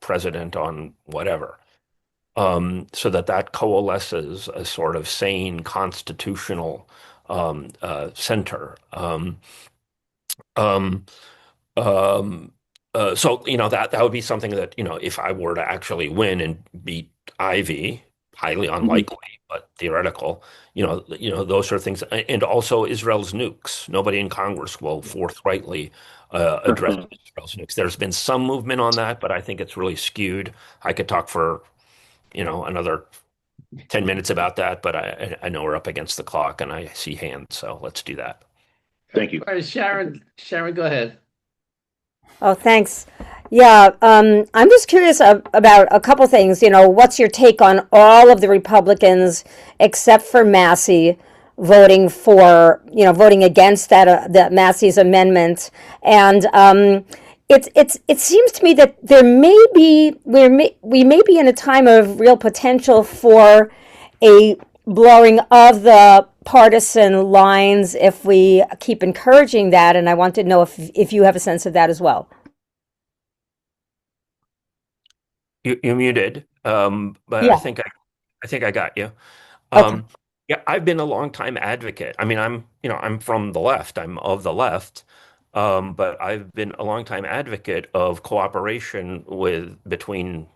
president on whatever. So that coalesces a sort of sane constitutional center. Um, um, so that would be something that if I were to actually win and beat Ivy, highly unlikely, but theoretical. Those are things, and also Israel's nukes. Nobody in Congress will forthrightly address Israel's nukes. There's been some movement on that, but I think it's really skewed. I could talk for another 10 minutes about that, but I know we're up against the clock and I see hands, so let's do that. Thank you. All right, Sharon, go ahead. Oh, thanks. Yeah, I'm just curious about a couple things. What's your take on all of the Republicans except for Massey voting against that Massey's amendment? And it seems to me that we may be in a time of real potential for a blurring of the partisan lines if we keep encouraging that. And I want to know if you have a sense of that as well. You muted, but Yeah. I think I got you. Okay. Yeah, I've been a long time advocate. I mean, I'm from the left. I'm of the left. But I've been a long time advocate of cooperation between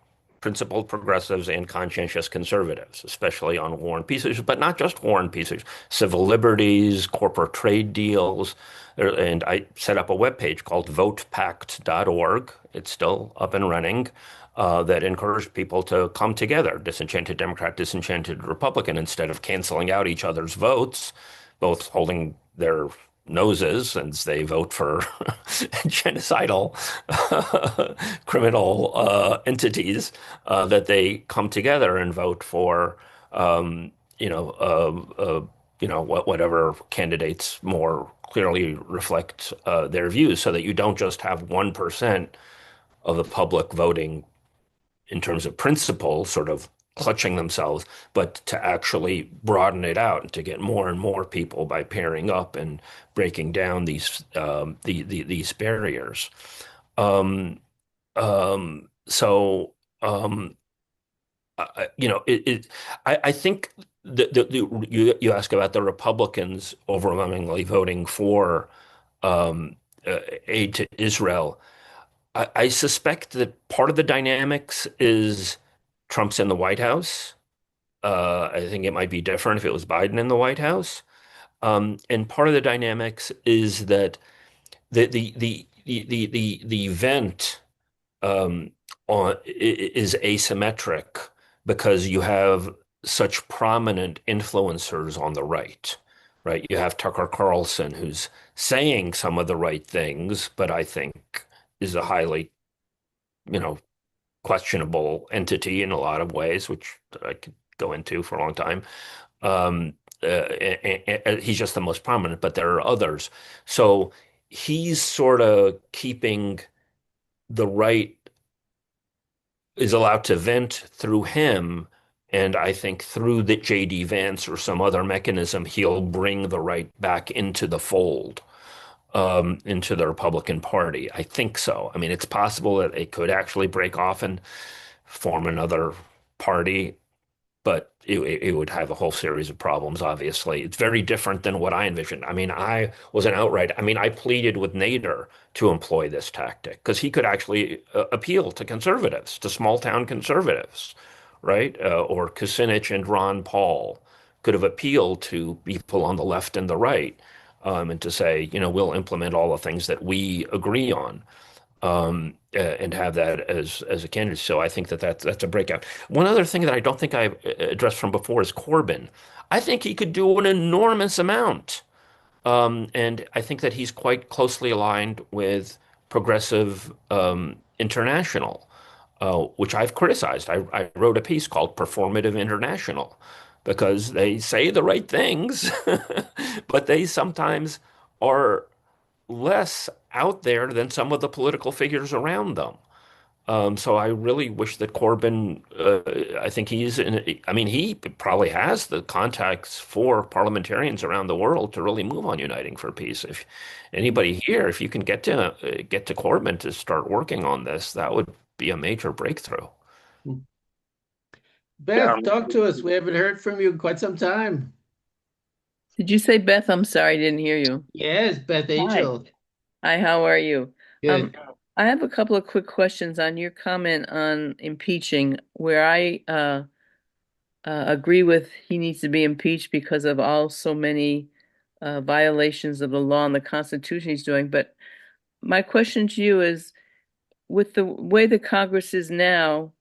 principled progressives and conscientious conservatives, especially on war and peace issues, but not just war and peace issues, civil liberties, corporate trade deals. And I set up a webpage called votepact.org. It's still up and running. That encouraged people to come together, disenchanted Democrat, disenchanted Republican, instead of canceling out each other's votes, both holding their noses as they vote for genocidal criminal entities, that they come together and vote for whatever candidates more clearly reflect their views, so that you don't just have 1% of the public voting in terms of principle, sort of clutching themselves, but to actually broaden it out and to get more and more people by pairing up and breaking down these barriers. So I think you ask about the Republicans overwhelmingly voting for um, aid to Israel. I suspect that part of the dynamics is Trump's in the White House. I think it might be different if it was Biden in the White House. And part of the dynamics is that the event um, is asymmetric because you have such prominent influencers on the right, right? You have Tucker Carlson, who's saying some of the right things, but I think is a highly, you know, questionable entity in a lot of ways, which I could go into for a long time. Um, he's just the most prominent, but there are others. So he's sort of keeping the right is allowed to vent through him. And I think through the J.D. Vance or some other mechanism, he'll bring the right back into the fold, into the Republican Party. I think so. I mean, it's possible that they could actually break off and form another party, but it would have a whole series of problems, obviously. It's very different than what I envisioned. I mean, I pleaded with Nader to employ this tactic because he could actually appeal to conservatives, to small town conservatives, right? Or Kucinich and Ron Paul could have appealed to people on the left and the right, and to say, we'll implement all the things that we agree on, and have that as a candidate. So I think that's a breakout. One other thing that I don't think I've addressed from before is Corbyn. I think he could do an enormous amount, and I think that he's quite closely aligned with Progressive International, which I've criticized. I wrote a piece called Performative International because they say the right things, but they sometimes are less out there than some of the political figures around them. So I really wish that Corbyn, I think I mean, he probably has the contacts for parliamentarians around the world to really move on uniting for peace. If anybody here, if you can get to Corbyn to start working on this, that would be a major breakthrough. Beth, talk to us. We haven't heard from you in quite some time. Did you say Beth? I'm sorry, I didn't hear you. Yes, Beth Angel. Hi, how are you? Good. I have a couple of quick questions on your comment on impeaching, where I agree with he needs to be impeached because of so many violations of the law and the Constitution he's doing. But my question to you is, with the way the Congress is now,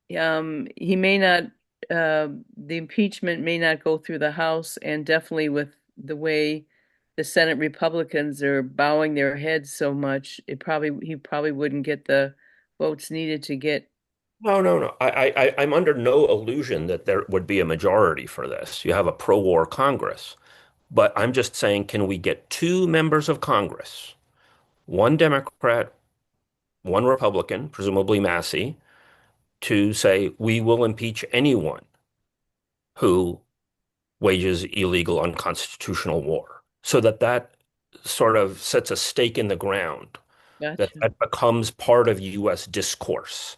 he may not, the impeachment may not go through the House, and definitely with the way the Senate Republicans are bowing their heads so much, he probably wouldn't get the votes needed to get. No, no, no. I'm under no illusion that there would be a majority for this. You have a pro-war Congress. But I'm just saying, can we get two members of Congress, one Democrat, one Republican, presumably Massey, to say we will impeach anyone who wages illegal, unconstitutional war, so that sort of sets a stake in the ground, that Gotcha. that becomes part of U.S. discourse.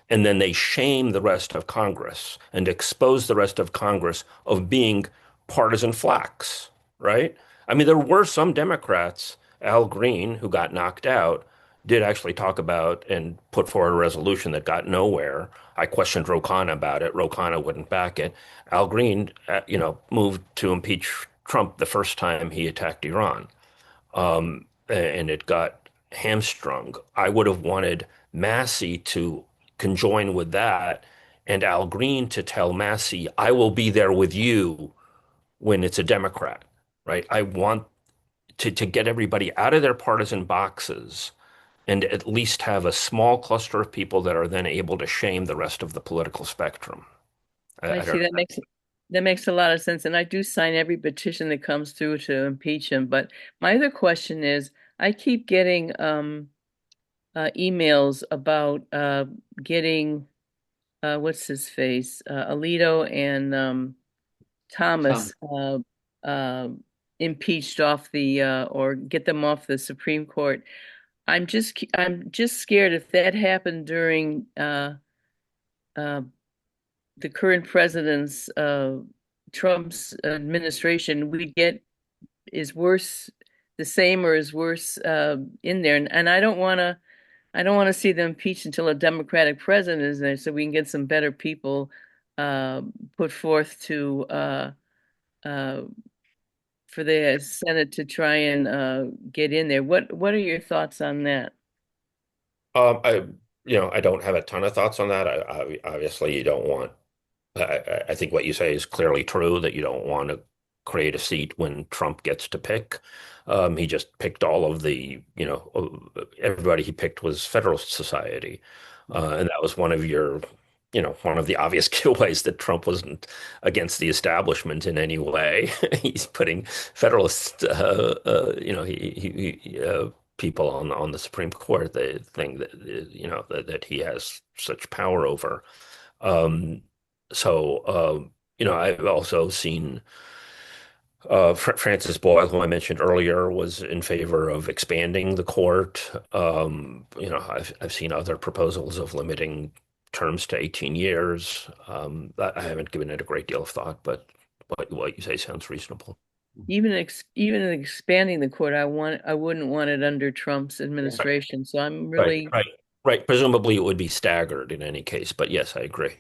And then they shame the rest of Congress and expose the rest of Congress of being partisan flacks, right? I mean, there were some Democrats, Al Green, who got knocked out, did actually talk about and put forward a resolution that got nowhere. I questioned Ro Khanna about it. Ro Khanna wouldn't back it. Al Green, moved to impeach Trump the first time he attacked Iran, and it got hamstrung. I would have wanted Massey to conjoin with that, and Al Green to tell Massey, I will be there with you when it's a Democrat, right? I want to get everybody out of their partisan boxes and at least have a small cluster of people that are then able to shame the rest of the political spectrum. I I see don't. that makes a lot of sense, and I do sign every petition that comes through to impeach him. But my other question is, I keep getting emails about getting what's his face, Alito and Thomas Tom. uh, impeached off the or get them off the Supreme Court. I'm just scared if that happened during uh, the current president's Trump's administration, we get is worse, the same or is worse in there, and I don't want to see them impeached until a Democratic president is there, so we can get some better people uh, put forth to uh, for the Senate to try and get in there. What are your thoughts on that? I, I don't have a ton of thoughts on that. Obviously, you don't want. I think what you say is clearly true that you don't want to create a seat when Trump gets to pick. He just picked all of everybody he picked was Federalist Society. And that was one of the obvious giveaways that Trump wasn't against the establishment in any way. He's putting Federalist, people on the Supreme Court. They think that that he has such power over. Um, so I've also seen Francis Boyle, who I mentioned earlier, was in favor of expanding the court. I've seen other proposals of limiting terms to 18 years. I haven't given it a great deal of thought, but what you say sounds reasonable. Even expanding the court, I wouldn't want it under Trump's administration. So I'm really Right. Presumably it would be staggered in any case, but yes, I agree.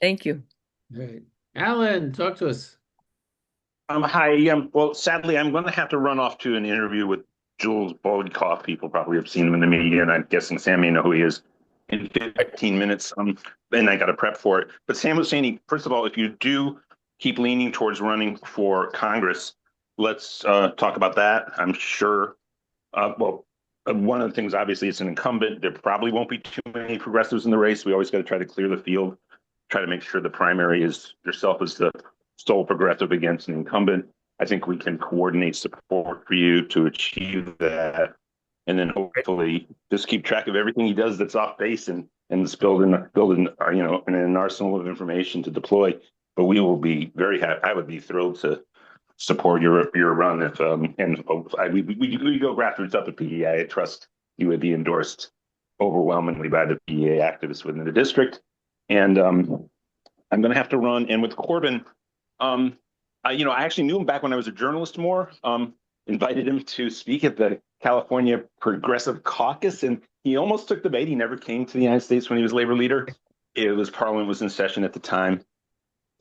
Thank you. All right. Alan, talk to us. Hi. Well, sadly, I'm going to have to run off to an interview with Jules Bodkoff. People probably have seen him in the media, and I'm guessing Sam may know who he is, in 15 minutes. And I got to prep for it. But Sam Husseini, first of all, if you do keep leaning towards running for Congress, let's talk about that. I'm sure. One of the things, obviously, it's an incumbent. There probably won't be too many progressives in the race. We always got to try to clear the field, try to make sure the primary is yourself as the sole progressive against an incumbent. I think we can coordinate support for you to achieve that. And then hopefully just keep track of everything he does that's off base and just build an arsenal of information to deploy. But we will be very happy. I would be thrilled to support your run if we go grassroots up at PDA. I trust you would be endorsed overwhelmingly by the PDA activists within the district. And I'm going to have to run. And with Corbin, I actually knew him back when I was a journalist more. Invited him to speak at the California Progressive Caucus, and he almost took the bait. He never came to the United States when he was labor leader. Parliament was in session at the time.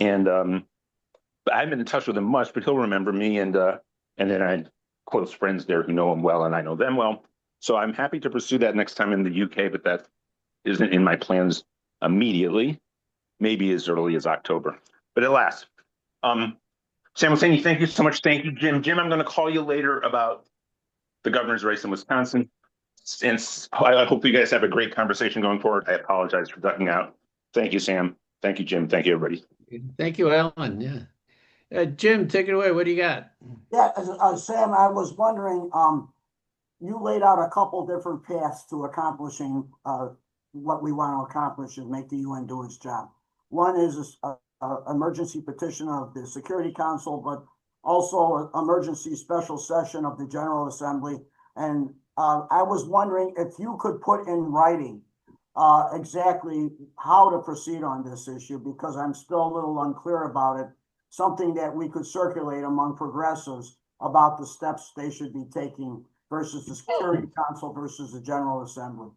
And I haven't been in touch with him much, but he'll remember me. And then I had close friends there who know him well, and I know them well. So I'm happy to pursue that next time in the UK, but that isn't in my plans immediately, maybe as early as October. But alas, Sam Husseini, thank you so much. Thank you, Jim. Jim, I'm going to call you later about the governor's race in Wisconsin. And I hope you guys have a great conversation going forward. I apologize for ducking out. Thank you, Sam. Thank you, Jim. Thank you, everybody. Thank you, Alan. Yeah. Jim, take it away. What do you got? Yeah, Sam, I was wondering, you laid out a couple different paths to accomplishing what we want to accomplish and make the UN do its job. One is a emergency petition of the Security Council, but also an emergency special session of the General Assembly. And I was wondering if you could put in writing exactly how to proceed on this issue, because I'm still a little unclear about it. Something that we could circulate among progressives about the steps they should be taking versus the Security Council versus the General Assembly.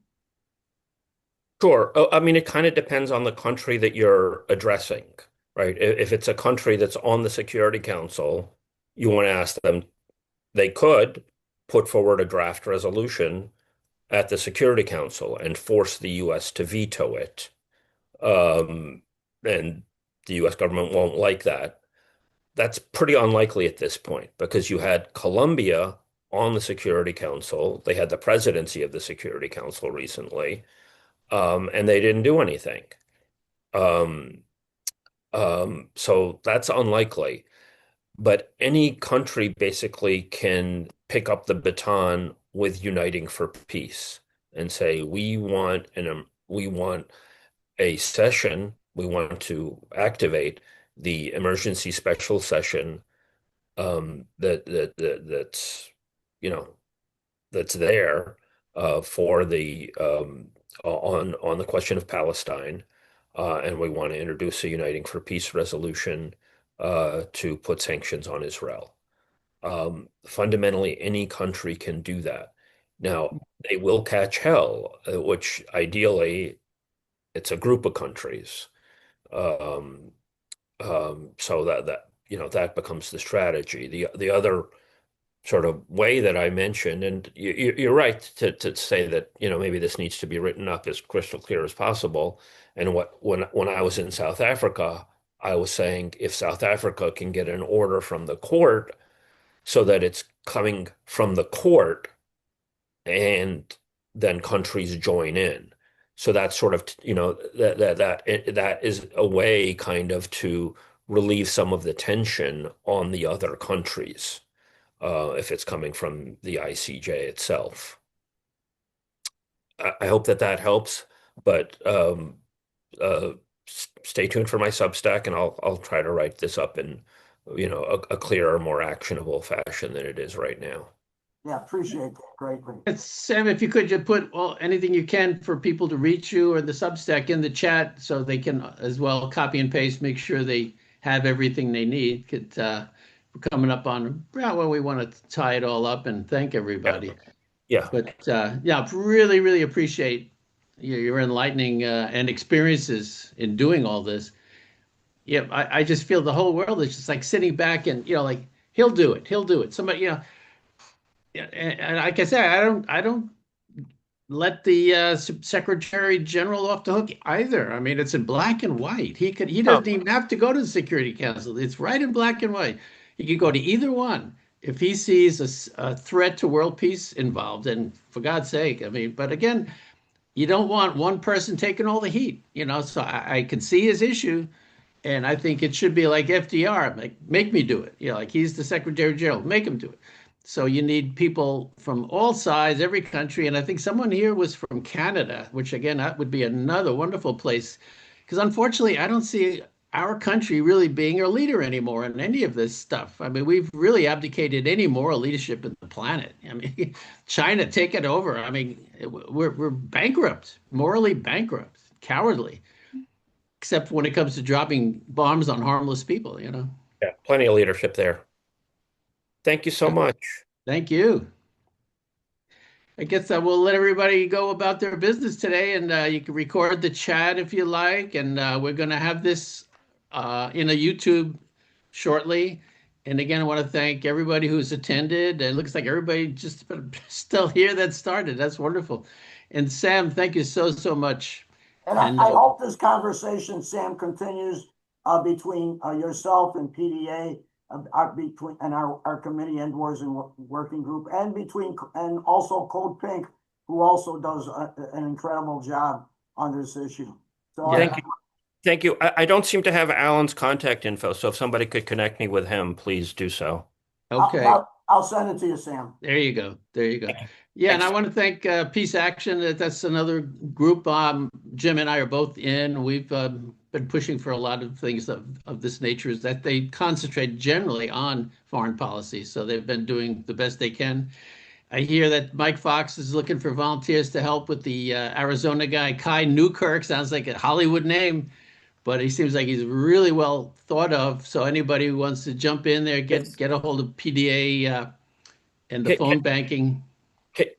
Sure. I mean, it kind of depends on the country that you're addressing, right? If it's a country that's on the Security Council, you want to ask them, they could put forward a draft resolution at the Security Council and force the U.S. to veto it. And the U.S. government won't like that. That's pretty unlikely at this point because you had Colombia on the Security Council. They had the presidency of the Security Council recently. And they didn't do anything. So that's unlikely. But any country basically can pick up the baton with Uniting for Peace and say, we want a session, we want to activate the emergency special session that's there for the on the question of Palestine, and we want to introduce a Uniting for Peace resolution to put sanctions on Israel. Fundamentally, any country can do that. Now, they will catch hell, which ideally it's a group of countries. So that becomes the strategy. The other sort of way that I mentioned, and you're right to say that maybe this needs to be written up as crystal clear as possible. And when I was in South Africa, I was saying if South Africa can get an order from the court so that it's coming from the court, and then countries join in. So that's sort of that is a way kind of to relieve some of the tension on the other countries. if it's coming from the ICJ itself. I hope that that helps, but uh, stay tuned for my Substack, and I'll try to write this up in a clearer, more actionable fashion than it is right now. Yeah, appreciate that greatly. Sam, if you could just put anything you can for people to reach you or the Substack in the chat so they can as well copy and paste, make sure they have everything they need. We're coming up on about when we want to tie it all up and thank everybody. Yeah. But yeah, really, really appreciate your enlightening and experiences in doing all this. Yeah, I just feel the whole world is just like sitting back and like he'll do it, he'll do it. Somebody, yeah, and like I said, I don't let the Secretary General off the hook either. I mean, it's in black and white. He Oh, doesn't even have to go to the Security Council. It's right in black and white. He can go to either one if he sees a threat to world peace involved. And for God's sake, I mean, but again, you don't want one person taking all the heat, So I can see his issue, and I think it should be like FDR, like make me do it. Like he's the Secretary General, make him do it. So you need people from all sides, every country, and I think someone here was from Canada, which again that would be another wonderful place, because unfortunately I don't see our country really being a leader anymore in any of this stuff. I mean, we've really abdicated any moral leadership in the planet. I mean, China take it over. I mean, we're bankrupt, morally bankrupt, cowardly, except when it comes to dropping bombs on harmless people. yeah, plenty of leadership there. Thank you so much. Thank you. I guess I will let everybody go about their business today, and you can record the chat if you like. And we're going to have this in a YouTube shortly. And again, I want to thank everybody who's attended. It looks like everybody just still here that started. That's wonderful. And Sam, thank you so, so much. And And I hope this conversation, Sam, continues between yourself and PDA, between and our committee and wars and working group, and also Code Pink, who also does an incredible job on this issue. So Thank you. Thank you. I don't seem to have Alan's contact info, so if somebody could connect me with him, please do so. okay. I'll send it to you, Sam. There you go. There you go. Yeah, and I want to thank Peace Action. That's another group Jim and I are both in. We've been pushing for a lot of things of this nature, is that they concentrate generally on foreign policy. So they've been doing the best they can. I hear that Mike Fox is looking for volunteers to help with the Arizona guy, Kai Newkirk. Sounds like a Hollywood name, but he seems like he's really well thought of. So anybody who wants to jump in there, get a hold of PDA and the phone banking.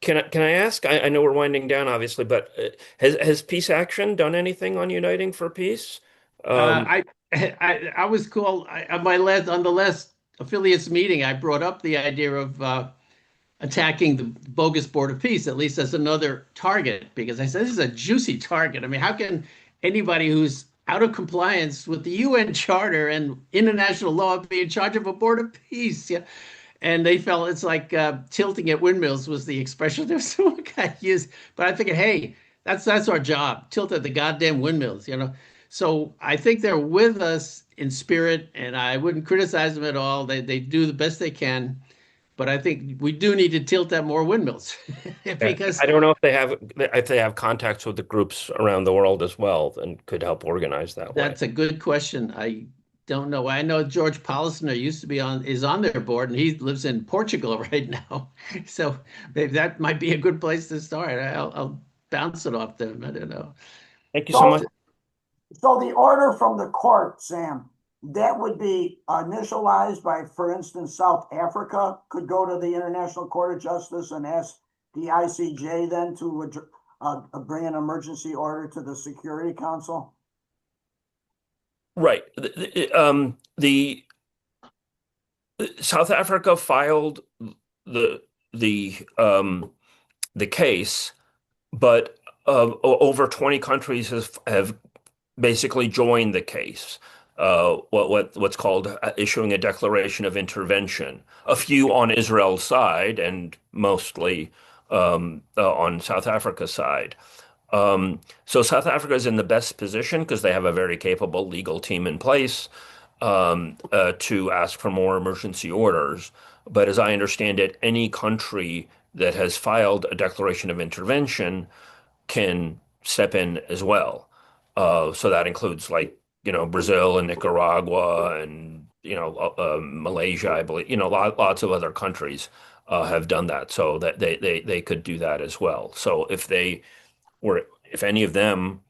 Can I ask? I know we're winding down, obviously, but has Peace Action done anything on Uniting for Peace? I was called on the last affiliates meeting. I brought up the idea of attacking the bogus Board of Peace, at least as another target, because I said this is a juicy target. I mean, how can anybody who's out of compliance with the UN Charter and international law be in charge of a Board of Peace? Yeah. And they felt it's like tilting at windmills was the expression that someone got used. But I figured, hey, that's our job, tilt at the goddamn windmills. So I think they're with us in spirit, and I wouldn't criticize them at all. They do the best they can. But I think we do need to tilt at more windmills because I don't know if they have contacts with the groups around the world as well and could help organize that way. that's a good question. I don't know. I know George Polisner is on their board, and he lives in Portugal right now. So maybe that might be a good place to start. I'll bounce it off them. I don't know. Thank you so much. So the order from the court, Sam, that would be initialized by, for instance, South Africa could go to the International Court of Justice and ask the ICJ then to bring an emergency order to the Security Council. Right. The South Africa filed the case, but over 20 countries have basically joined the case. What's called issuing a declaration of intervention. A few on Israel's side, and mostly on South Africa's side. So South Africa is in the best position because they have a very capable legal team in place to ask for more emergency orders. But as I understand it, any country that has filed a declaration of intervention can step in as well. So that includes like, Brazil and Nicaragua and, Malaysia, I believe, lots of other countries have done that. So that they could do that as well. So if any of them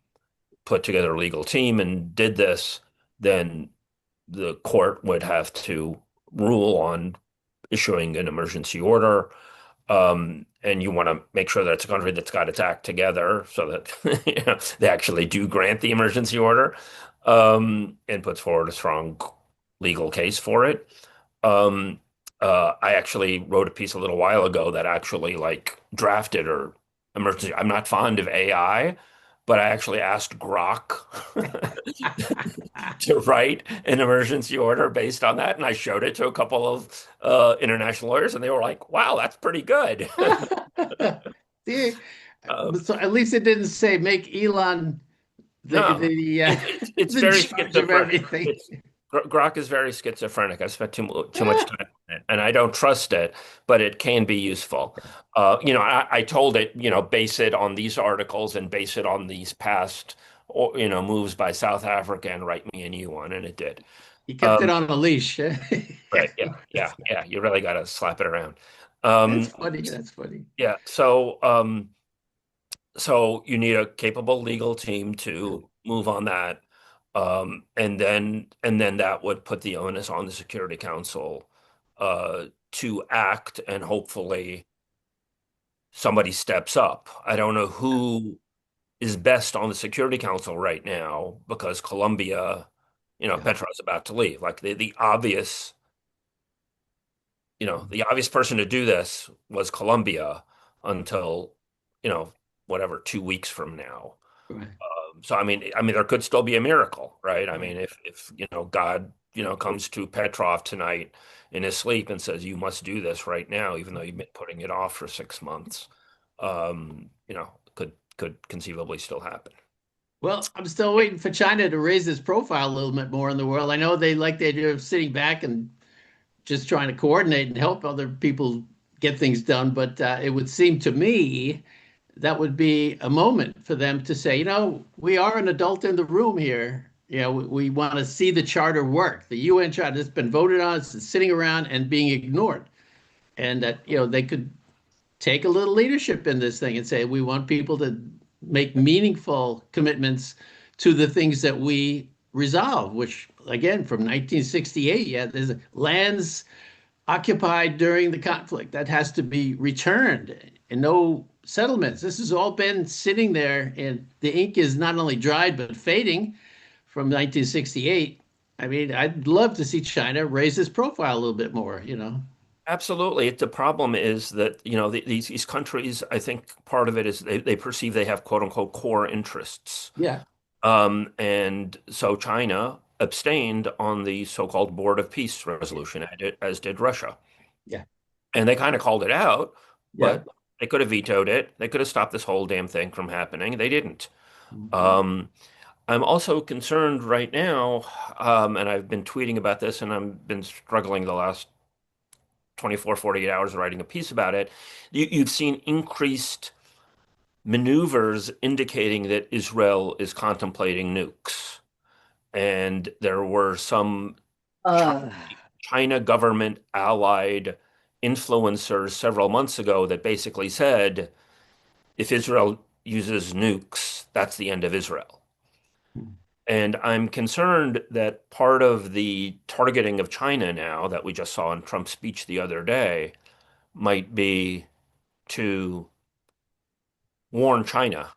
put together a legal team and did this, then the court would have to rule on issuing an emergency order. And you want to make sure that it's a country that's got its act together so that they actually do grant the emergency order, and puts forward a strong legal case for it. Um, I actually wrote a piece a little while ago that actually like drafted or emergency. I'm not fond of AI, but I actually asked Grok to write an emergency order based on that, and I showed it to a couple of international lawyers, and they were like, "Wow, that's pretty good." See, Uh, so at least it didn't say make Elon no, the it's the very judge of schizophrenic. everything. Grok is very schizophrenic. I've spent too much time on it, and I don't trust it, but it can be useful. I told it, base it on these articles and base it on these past, or, moves by South Africa and write me a new one, and it did. He kept it Um, on a leash. right? Yeah, yeah, yeah. You really got to slap it around. That's Um, funny. That's funny. yeah. So you need a capable legal team to move on that. And then that would put the onus on the Security Council to act, and hopefully somebody steps up. I don't know who is best on the Security Council right now because Colombia, Yeah. Petro's about to leave. Like the obvious person to do this was Colombia until, whatever, 2 weeks from now. Right. So I mean, there could still be a miracle, right? I Right. mean, if God, comes to Petrov tonight in his sleep and says, "You must do this right now," even though you've been putting it off for 6 months, could conceivably still happen. Well, I'm still waiting for China to raise its profile a little bit more in the world. I know they like the idea of sitting back and just trying to coordinate and help other people get things done, but it would seem to me that would be a moment for them to say, we are an adult in the room here. We want to see the charter work. The UN charter has been voted on, it's sitting around and being ignored. And that, they could take a little leadership in this thing and say, we want people to make meaningful commitments to the things that we resolve, which again, from 1968, yeah, there's lands occupied during the conflict that has to be returned and no settlements. This has all been sitting there, and the ink is not only dried but fading from 1968. I mean, I'd love to see China raise its profile a little bit more. Absolutely. The problem is that, these countries, I think part of it is they perceive they have quote unquote core interests. Yeah, And so China abstained on the so-called Board of Peace resolution, as did Russia. yeah, And they kind of called it out, yeah. but they could have vetoed it. They could have stopped this whole damn thing from happening. They didn't. Mhm. Um, I'm also concerned right now, and I've been tweeting about this, and I've been struggling the last 24, 48 hours writing a piece about it. You've seen increased maneuvers indicating that Israel is contemplating nukes. And there were some Uh, China government allied influencers several months ago that basically said if Israel uses nukes, that's the end of Israel. And I'm concerned that part of the targeting of China now that we just saw in Trump's speech the other day might be to warn China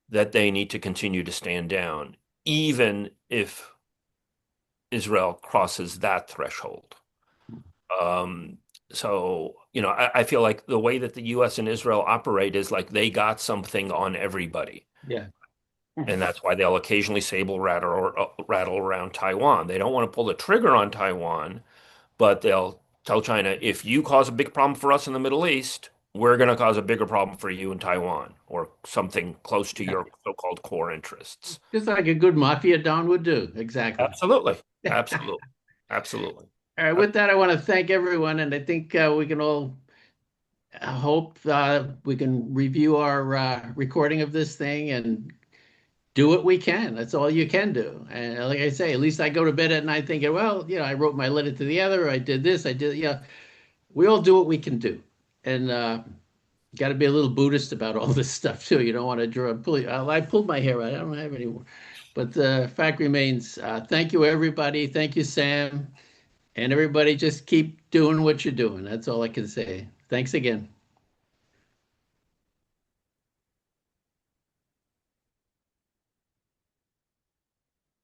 that they need to continue to stand down, even if Israel crosses that threshold. Um, so I feel like the way that the US and Israel operate is like they got something on everybody. Yeah. And that's why they'll occasionally sable rattle or rattle around Taiwan. They don't want to pull the trigger on Taiwan, but they'll tell China, if you cause a big problem for us in the Middle East, we're going to cause a bigger problem for you in Taiwan or something close to your so-called core interests. Just like a good mafia don would do. Exactly. Absolutely. Absolutely. Absolutely. All right, with that, I want to thank everyone, and I think we can all hope we can review our recording of this thing and do what we can. That's all you can do. And like I say, at least I go to bed at night thinking, well, I wrote my letter to the other, I did this, I did, we all do what we can do. And got to be a little Buddhist about all this stuff too. You don't want to draw. I pulled my hair out. I don't have any more. But the fact remains, thank you, everybody. Thank you, Sam. And everybody just keep doing what you're doing. That's all I can say. Thanks again.